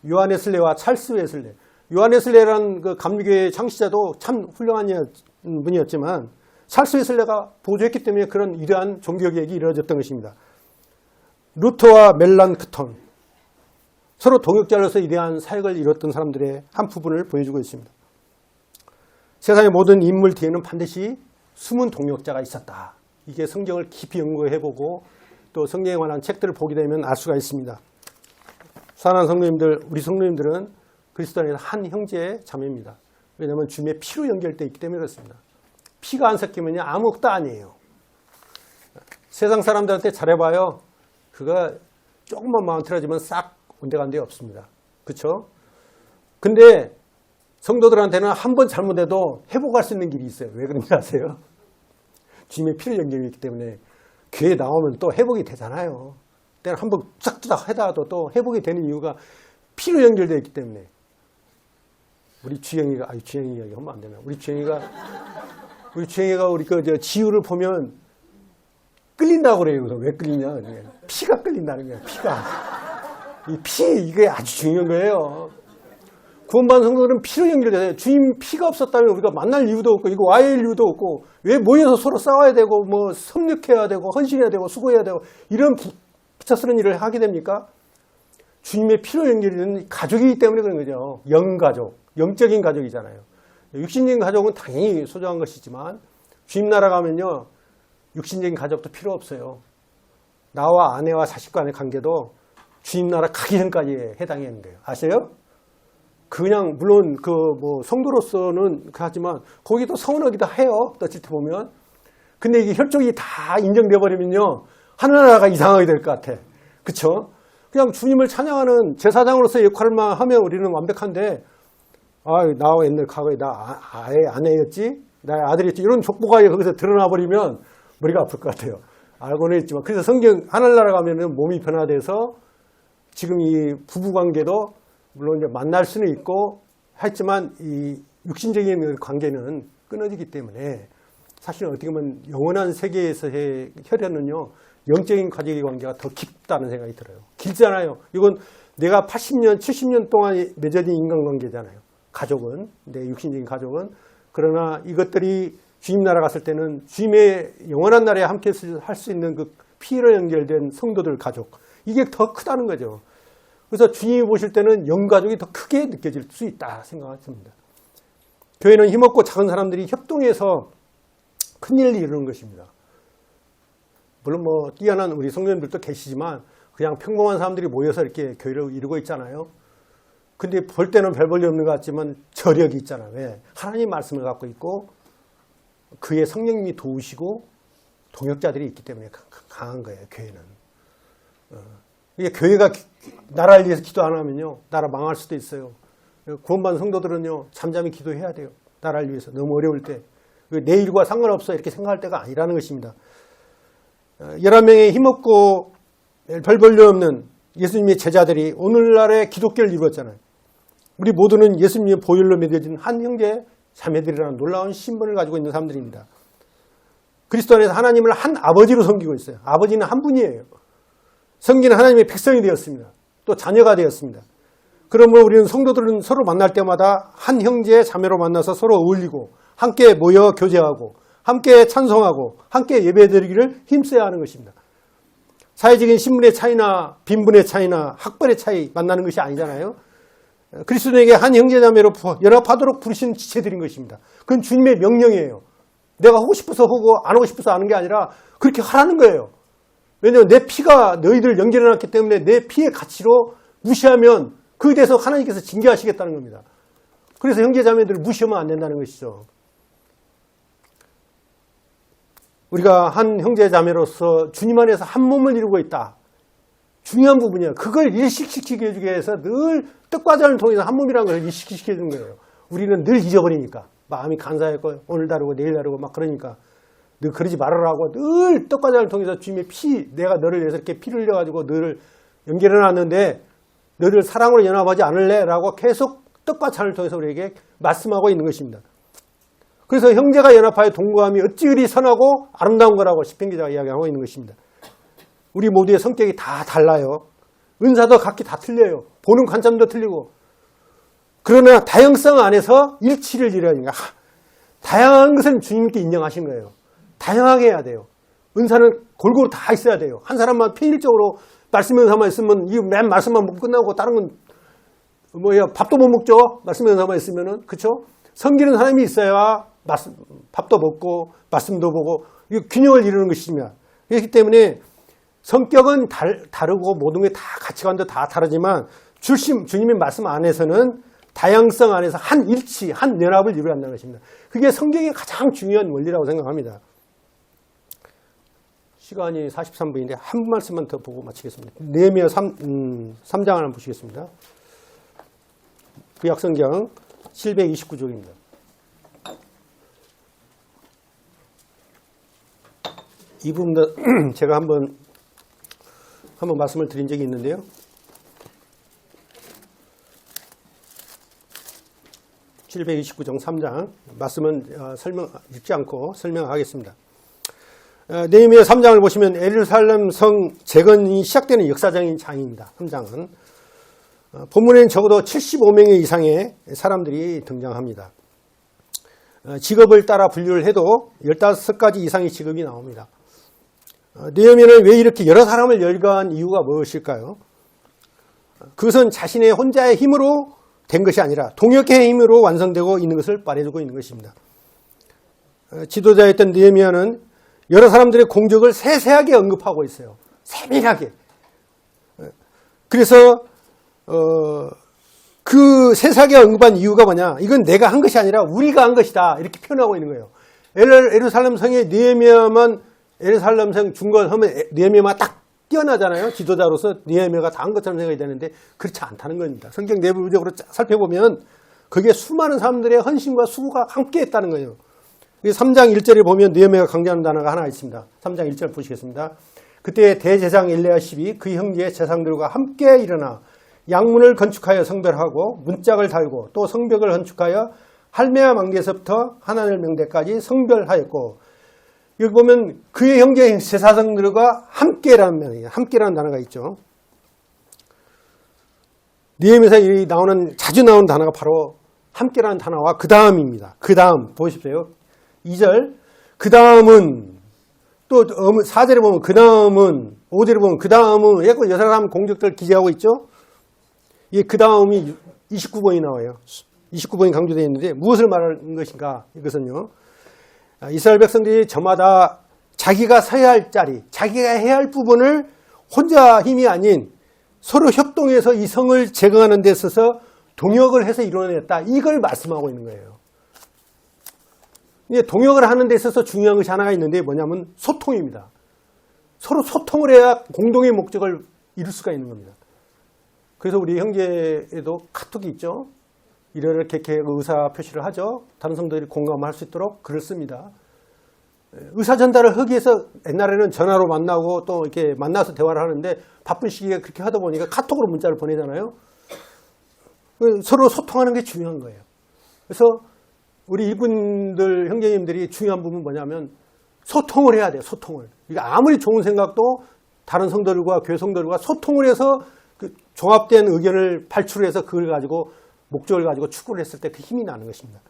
요한 웨슬레와 찰스 웨슬레 요한 웨슬레라는 그 감리교회 창시자도 참 훌륭한 분이었지만 찰스 웨슬레가 보조했기 때문에 그런 위대한 종교개혁이 이루어졌던 것입니다. 루터와 멜랑크톤 서로 동역자로서 위대한 사역을 이뤘던 사람들의 한 부분을 보여주고 있습니다. 세상의 모든 인물 뒤에는 반드시 숨은 동역자가 있었다. 이게 성경을 깊이 연구해보고 또 성경에 관한 책들을 보게 되면 알 수가 있습니다. 사랑하는 성도님들, 우리 성도님들은 그리스도 안에서 한 형제의 자매입니다. 왜냐하면 주님의 피로 연결되어 있기 때문에 그렇습니다. 피가 안 섞이면 아무것도 아니에요. 세상 사람들한테 잘해봐요. 그거 조금만 마음 틀어지면 싹 온데간데 없습니다. 그렇죠? 근데 성도들한테는 한 번 잘못해도 회복할 수 있는 길이 있어요. 왜 그런지 아세요? 주님의 피를 연결이 있기 때문에 교회에 나오면 또 회복이 되잖아요. 때는 한 번 쫙쫙 하다가도 또 회복이 되는 이유가 피로 연결되어 있기 때문에. 우리 주영이가 이야기 하면 안 되나? 우리 주영이가 우리 지우를 보면 끌린다고 그래요. 왜 끌리냐? 피가 끌린다는 거예요. 피가. 이게 아주 중요한 거예요. 구원받은 성도들은 피로 연결돼요. 주님 피가 없었다면 우리가 만날 이유도 없고 이거 와야 할 이유도 없고 왜 모여서 서로 싸워야 되고 뭐 협력해야 되고 헌신해야 되고 수고해야 되고 이런 부차스러운 일을 하게 됩니까? 주님의 피로 연결되는 가족이기 때문에 그런 거죠. 영가족, 영적인 가족이잖아요. 육신적인 가족은 당연히 소중한 것이지만 주님 나라 가면요. 육신적인 가족도 필요 없어요. 나와 아내와 자식 간의 관계도 주님 나라 가기 전까지 해당하는 거예요. 아세요? 그냥 물론 그 뭐 성도로서는 하지만 거기도 서운하기도 해요. 어쩔 때 보면. 근데 이게 혈족이 다 인정돼 버리면요. 하나나라가 이상하게 될 것 같아. 그쵸? 그냥 주님을 찬양하는 제사장으로서의 역할만 하면 우리는 완벽한데 나와 옛날 과거에 나 아내였지? 나의 아들이었지? 이런 족보가 거기서 드러나 버리면 머리가 아플 것 같아요. 알고는 있지만. 그래서 성경 하늘나라 가면은 몸이 변화돼서 지금 이 부부관계도 물론 이제 만날 수는 있고 했지만 이 육신적인 관계는 끊어지기 때문에 사실 어떻게 보면 영원한 세계에서의 혈연은요 영적인 가족의 관계가 더 깊다는 생각이 들어요. 길잖아요. 이건 내가 80년, 70년 동안 맺어진 인간관계잖아요. 가족은, 내 육신적인 가족은. 그러나 이것들이 주님 나라 갔을 때는 주님의 영원한 나라에 함께 할 수 있는 그 피로 연결된 성도들 가족. 이게 더 크다는 거죠. 그래서 주님이 보실 때는 영가족이 더 크게 느껴질 수 있다 생각합니다. 교회는 힘없고 작은 사람들이 협동해서 큰일을 이루는 것입니다. 물론 뭐 뛰어난 우리 성도님들도 계시지만 그냥 평범한 사람들이 모여서 이렇게 교회를 이루고 있잖아요. 근데 볼 때는 별 볼일 없는 것 같지만 저력이 있잖아요. 왜? 하나님 말씀을 갖고 있고 그의 성령님이 도우시고 동역자들이 있기 때문에 강한 거예요. 교회는. 이게 교회가 나라를 위해서 기도 안 하면요. 나라 망할 수도 있어요. 구원받은 성도들은요. 잠잠히 기도해야 돼요. 나라를 위해서. 너무 어려울 때. 내 일과 상관없어 이렇게 생각할 때가 아니라는 것입니다. 11명의 힘없고 별 볼일 없는 예수님의 제자들이 오늘날의 기독교를 이루었잖아요. 우리 모두는 예수님의 보혈로 맺어진 한 형제 자매들이라는 놀라운 신분을 가지고 있는 사람들입니다. 그리스도 안에서 하나님을 한 아버지로 섬기고 있어요. 아버지는 한 분이에요. 섬기는 하나님의 백성이 되었습니다. 또 자녀가 되었습니다. 그러므로 우리는 성도들은 서로 만날 때마다 한 형제 자매로 만나서 서로 어울리고 함께 모여 교제하고 함께 찬송하고 함께 예배드리기를 힘써야 하는 것입니다. 사회적인 신분의 차이나 빈분의 차이나 학벌의 차이 만나는 것이 아니잖아요. 그리스도에게 한 형제자매로 연합하도록 부르신 지체들인 것입니다. 그건 주님의 명령이에요. 내가 하고 싶어서 하고 안 하고 싶어서 하는 게 아니라 그렇게 하라는 거예요. 왜냐하면 내 피가 너희들을 연결해놨기 때문에 내 피의 가치로 무시하면 그에 대해서 하나님께서 징계하시겠다는 겁니다. 그래서 형제자매들을 무시하면 안 된다는 것이죠. 우리가 한 형제자매로서 주님 안에서 한 몸을 이루고 있다. 중요한 부분이에요. 그걸 일식시키게 해주기 위해서 늘 뜻과자를 통해서 한 몸이라는 걸 일식시켜 주는 거예요. 우리는 늘 잊어버리니까. 마음이 간사했고 오늘 다르고 내일 다르고 막 그러니까 늘 그러지 말아라고 늘 떡과자를 통해서 주님의 피, 내가 너를 위해서 이렇게 피를 흘려가지고 너를 연결해놨는데 너를 사랑으로 연합하지 않을래? 라고 계속 떡과 잔을 통해서 우리에게 말씀하고 있는 것입니다. 그래서 형제가 연합하여 동거함이 어찌 그리 선하고 아름다운 거라고 시편 기자가 이야기하고 있는 것입니다. 우리 모두의 성격이 다 달라요. 은사도 각기 다 틀려요. 보는 관점도 틀리고. 그러나 다양성 안에서 일치를 이루어야 합니다. 다양한 것은 주님께 인정하신 거예요. 다양하게 해야 돼요. 은사는 골고루 다 있어야 돼요. 한 사람만 편일적으로 말씀 은사만 있으면 이 맨 말씀만 먹고 끝나고 다른 건 뭐야 밥도 못 먹죠. 말씀 은사만 있으면은 그렇죠? 섬기는 사람이 있어야 밥도 먹고 말씀도 보고 이 균형을 이루는 것입니다. 그렇기 때문에 성격은 다르고 모든 게 다 가치관도 다 다르지만 주님의 말씀 안에서는 다양성 안에서 한 일치, 한 연합을 이루어야 한다는 것입니다. 그게 성경의 가장 중요한 원리라고 생각합니다. 시간이 43분인데 한 말씀만 더 보고 마치겠습니다. 느헤미야 3장 한번 보시겠습니다. 구약성경 729쪽입니다. 이 부분도 제가 한번 말씀을 드린 적이 있는데요. (729장) 3장 말씀은 읽지 않고 설명하겠습니다. 느헤미야 3장을 보시면 예루살렘 성 재건이 시작되는 역사적인 장입니다. 3장은 본문에는 적어도 75명의 이상의 사람들이 등장합니다. 직업을 따라 분류를 해도 15가지 이상의 직업이 나옵니다. 느헤미야는 왜 이렇게 여러 사람을 열거한 이유가 무엇일까요? 그것은 자신의 혼자의 힘으로 된 것이 아니라 동역의 힘으로 완성되고 있는 것을 말해주고 있는 것입니다. 지도자였던 느헤미야는 여러 사람들의 공적을 세세하게 언급하고 있어요. 세밀하게. 그래서 그 세세하게 언급한 이유가 뭐냐? 이건 내가 한 것이 아니라 우리가 한 것이다. 이렇게 표현하고 있는 거예요. 예루살렘 성에 느헤미야만 예루살렘 성 중건 하면 느헤미야만 딱 뛰어나잖아요. 지도자로서 느헤미야가 다 한 것처럼 생각이 되는데 그렇지 않다는 겁니다. 성경 내부적으로 살펴보면 거기에 수많은 사람들의 헌신과 수고가 함께 했다는 거예요. 3장 1절에 보면 느헤미야가 강조하는 단어가 하나 있습니다. 3장 1절 보시겠습니다. 그때 대제사장 엘리야십이 그 형제의 제사장들과 함께 일어나 양문을 건축하여 성별하고 문짝을 달고 또 성벽을 건축하여 할메아 망대에서부터 하나넬 명대까지 성별하였고, 여기 보면 그의 형제 제사장들과 함께라는 말이에요. 함께라는 단어가 있죠. 느헤미야에 자주 나오는 단어가 바로 함께라는 단어와 그 다음입니다. 그 다음 보십시오. 2절 그 다음은, 또 4절에 보면 그 다음은, 5절에 보면 그 다음은, 여러 사람 공적들 기재하고 있죠. 이 그 다음이 29번이 나와요. 29번이 강조되어 있는데 무엇을 말하는 것인가? 이것은요, 이스라엘 백성들이 저마다 자기가 서야 할 자리, 자기가 해야 할 부분을 혼자 힘이 아닌 서로 협동해서 이 성을 재건하는 데 있어서 동역을 해서 이루어냈다. 이걸 말씀하고 있는 거예요. 동역을 하는 데 있어서 중요한 것이 하나가 있는데 뭐냐면 소통입니다. 서로 소통을 해야 공동의 목적을 이룰 수가 있는 겁니다. 그래서 우리 형제에도 카톡이 있죠. 이렇게 의사 표시를 하죠. 다른 성도들이 공감할 수 있도록 글을 씁니다. 의사 전달을 하기 위해서 옛날에는 전화로 만나고 또 이렇게 만나서 대화를 하는데 바쁜 시기에 그렇게 하다 보니까 카톡으로 문자를 보내잖아요. 서로 소통하는 게 중요한 거예요. 그래서 우리 이분들 형제님들이 중요한 부분은 뭐냐면 소통을 해야 돼요. 소통을. 그러니까 아무리 좋은 생각도 다른 성도들과 교회 성도들과 소통을 해서 그 종합된 의견을 발출해서 그걸 가지고 목적을 가지고 추구를 했을 때 그 힘이 나는 것입니다.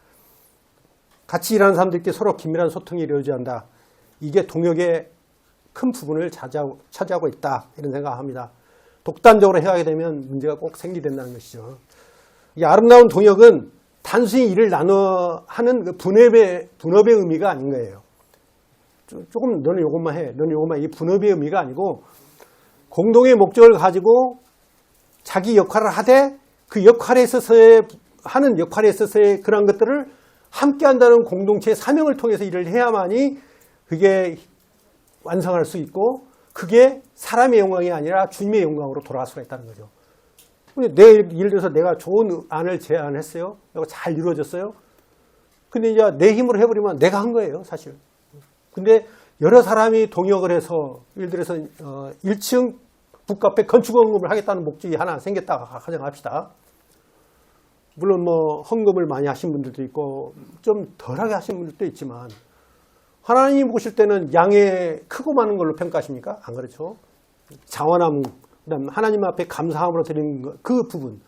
같이 일하는 사람들끼리 서로 긴밀한 소통이 이루어져야 한다. 이게 동역의 큰 부분을 차지하고 있다. 이런 생각합니다. 독단적으로 해야 되면 문제가 꼭 생기게 된다는 것이죠. 이 아름다운 동역은 단순히 일을 나눠 하는 그 분업의 의미가 아닌 거예요. 조금 너는 이것만 해, 너는 이것만, 이 분업의 의미가 아니고 공동의 목적을 가지고 자기 역할을 하되 그 역할에 있어서의 하는 역할에 있어서의 그런 것들을 함께 한다는 공동체의 사명을 통해서 일을 해야만이 그게 완성할 수 있고 그게 사람의 영광이 아니라 주님의 영광으로 돌아갈 수가 있다는 거죠. 예를 들어서 내가 좋은 안을 제안했어요. 잘 이루어졌어요. 근데 이제 내 힘으로 해버리면 내가 한 거예요, 사실. 근데 여러 사람이 동역을 해서 예를 들어서 1층 북카페 건축 헌금을 하겠다는 목적이 하나 생겼다가 가정합시다. 물론 뭐 헌금을 많이 하신 분들도 있고 좀 덜하게 하신 분들도 있지만 하나님 보실 때는 양의 크고 많은 걸로 평가하십니까? 안 그렇죠? 자원함, 그다음 하나님 앞에 감사함으로 드리는 그 부분,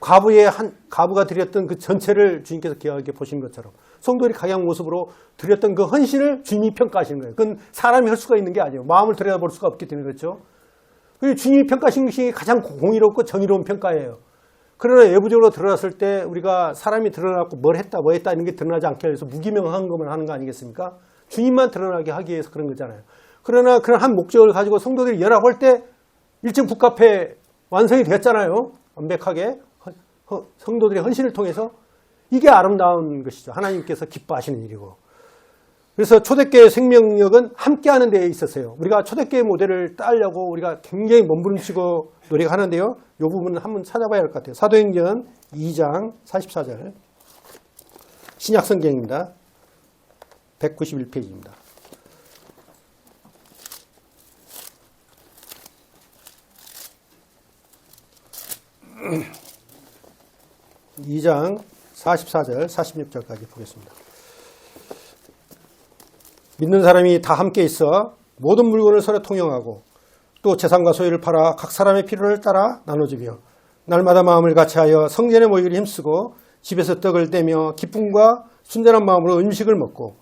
과부가 드렸던 그 전체를 주님께서 귀하게 보신 것처럼 성도들이 각양 모습으로 드렸던 그 헌신을 주님이 평가하시는 거예요. 그건 사람이 할 수가 있는 게 아니에요. 마음을 들여다볼 수가 없기 때문에 그렇죠. 주님이 평가하신 것이 가장 공의롭고 정의로운 평가예요. 그러나 외부적으로 드러났을 때 우리가 사람이 드러나고 뭘 했다 이런 게 드러나지 않게 해서 무기명한 것을 하는 거 아니겠습니까? 주님만 드러나게 하기 위해서 그런 거잖아요. 그러나 그런 한 목적을 가지고 성도들이 연합할 때 1층 북카페 완성이 됐잖아요. 완벽하게 성도들의 헌신을 통해서. 이게 아름다운 것이죠. 하나님께서 기뻐하시는 일이고. 그래서 초대교회 생명력은 함께하는 데에 있었어요. 우리가 초대교회 모델을 따려고 우리가 굉장히 몸부림치고 노력하는데요. 이 부분은 한번 찾아봐야 할 것 같아요. 사도행전 2장 44절. 신약성경입니다. 191페이지입니다. 이 장 44절, 46절까지 보겠습니다. 믿는 사람이 다 함께 있어 모든 물건을 서로 통용하고 또 재산과 소유를 팔아 각 사람의 필요를 따라 나눠주며 날마다 마음을 같이하여 성전에 모이기를 힘쓰고 집에서 떡을 떼며 기쁨과 순전한 마음으로 음식을 먹고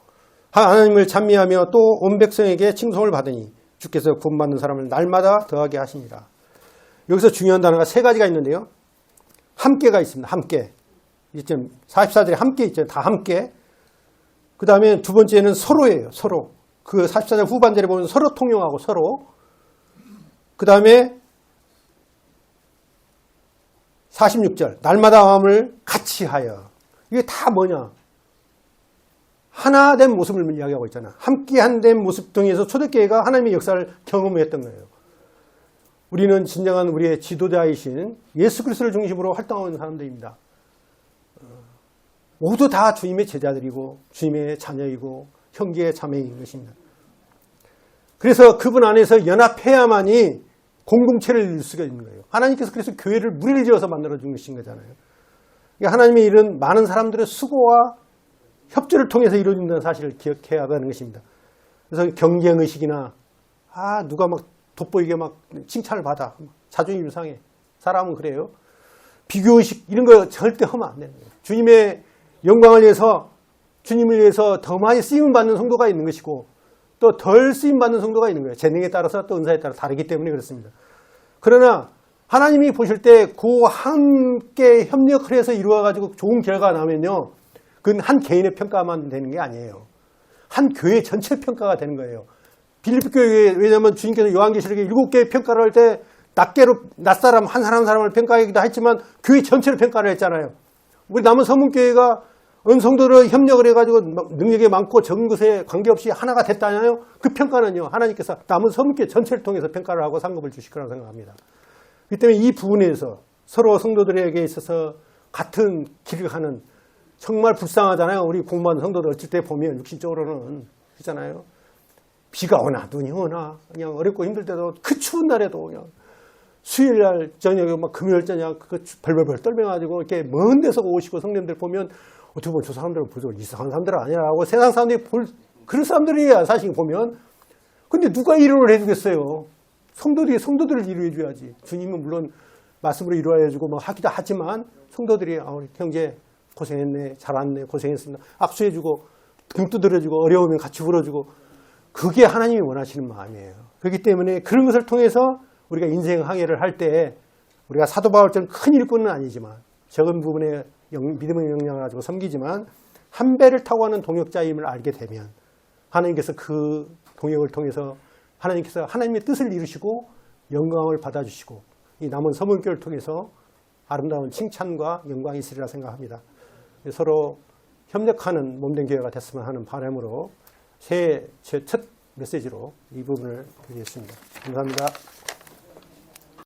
하나님을 찬미하며 또 온 백성에게 칭송을 받으니 주께서 구원받는 사람을 날마다 더하게 하십니다. 여기서 중요한 단어가 세 가지가 있는데요. 함께가 있습니다. 함께. 이쯤 44절에 함께 있죠. 다 함께. 그 다음에 두 번째는 서로예요. 서로. 그 44절 후반절에 보면 서로 통용하고 서로. 그 다음에 46절 날마다 마음을 같이 하여. 이게 다 뭐냐? 하나 된 모습을 이야기하고 있잖아. 함께 한 된 모습 등에서 초대교회가 하나님의 역사를 경험했던 거예요. 우리는 진정한 우리의 지도자이신 예수 그리스도를 중심으로 활동하는 사람들입니다. 모두 다 주님의 제자들이고 주님의 자녀이고 형제 자매인 것입니다. 그래서 그분 안에서 연합해야만이 공동체를 이룰 수가 있는 거예요. 하나님께서 그래서 교회를 무리를 지어서 만들어준 것인 거잖아요. 그러니까 하나님의 일은 많은 사람들의 수고와 협조를 통해서 이루어진다는 사실을 기억해야 하는 것입니다. 그래서 경쟁의식이나 누가 막 돋보이게 막 칭찬을 받아. 자존심이 상해. 사람은 그래요. 비교의식 이런 거 절대 하면 안 되는 거예요. 주님의 영광을 위해서 주님을 위해서 더 많이 쓰임을 받는 성도가 있는 것이고 또 덜 쓰임 받는 성도가 있는 거예요. 재능에 따라서 또 은사에 따라 다르기 때문에 그렇습니다. 그러나 하나님이 보실 때 그 함께 협력을 해서 이루어가지고 좋은 결과가 나면요. 그건 한 개인의 평가만 되는 게 아니에요. 한 교회 전체 평가가 되는 거예요. 빌립보 교회 왜냐하면 주님께서 요한계시록에 7개의 평가를 할 때 낯사람 한 사람 한 사람을 평가하기도 했지만 교회 전체를 평가를 했잖아요. 우리 남은 서문교회가 성도들 협력을 해가지고 능력이 많고 적은 것에 관계없이 하나가 됐다나요? 그 평가는요. 하나님께서 남은 서문교회 전체를 통해서 평가를 하고 상급을 주실 거라고 생각합니다. 그렇기 때문에 이 부분에서 서로 성도들에게 있어서 같은 길을 가는 정말 불쌍하잖아요. 우리 공부하는 성도들 어쩔 때 보면 육신적으로는 그렇잖아요. 비가 오나 눈이 오나 그냥 어렵고 힘들 때도 그 추운 날에도 그냥 수요일날 저녁에 막 금요일 저녁 그 벌벌벌 떨면가지고 이렇게 먼 데서 오시고 성님들 보면 어떻게 보면 저 사람들은 보죠 이상한 사람들은 아니라고 세상 사람들이 볼 그런 사람들이야 사실 보면. 근데 누가 위로를 해주겠어요? 성도들을 위로해줘야지. 주님은 물론 말씀으로 위로해주고 뭐 하기도 하지만 성도들이 우리 형제 고생했네, 잘 왔네, 고생했습니다. 악수해주고 등 두드려주고 어려우면 같이 울어주고 그게 하나님이 원하시는 마음이에요. 그렇기 때문에 그런 것을 통해서 우리가 인생 항해를 할 때 우리가 사도 바울처럼 큰 일꾼은 아니지만 적은 부분에 믿음의 역량을 가지고 섬기지만 한 배를 타고 가는 동역자임을 알게 되면 하나님께서 그 동역을 통해서 하나님께서 하나님의 뜻을 이루시고 영광을 받아주시고 이 남은 서문교를 통해서 아름다운 칭찬과 영광이 있으리라 생각합니다. 서로 협력하는 몸된 교회가 됐으면 하는 바람으로 제 첫 메시지로 이 부분을 드리겠습니다. 감사합니다.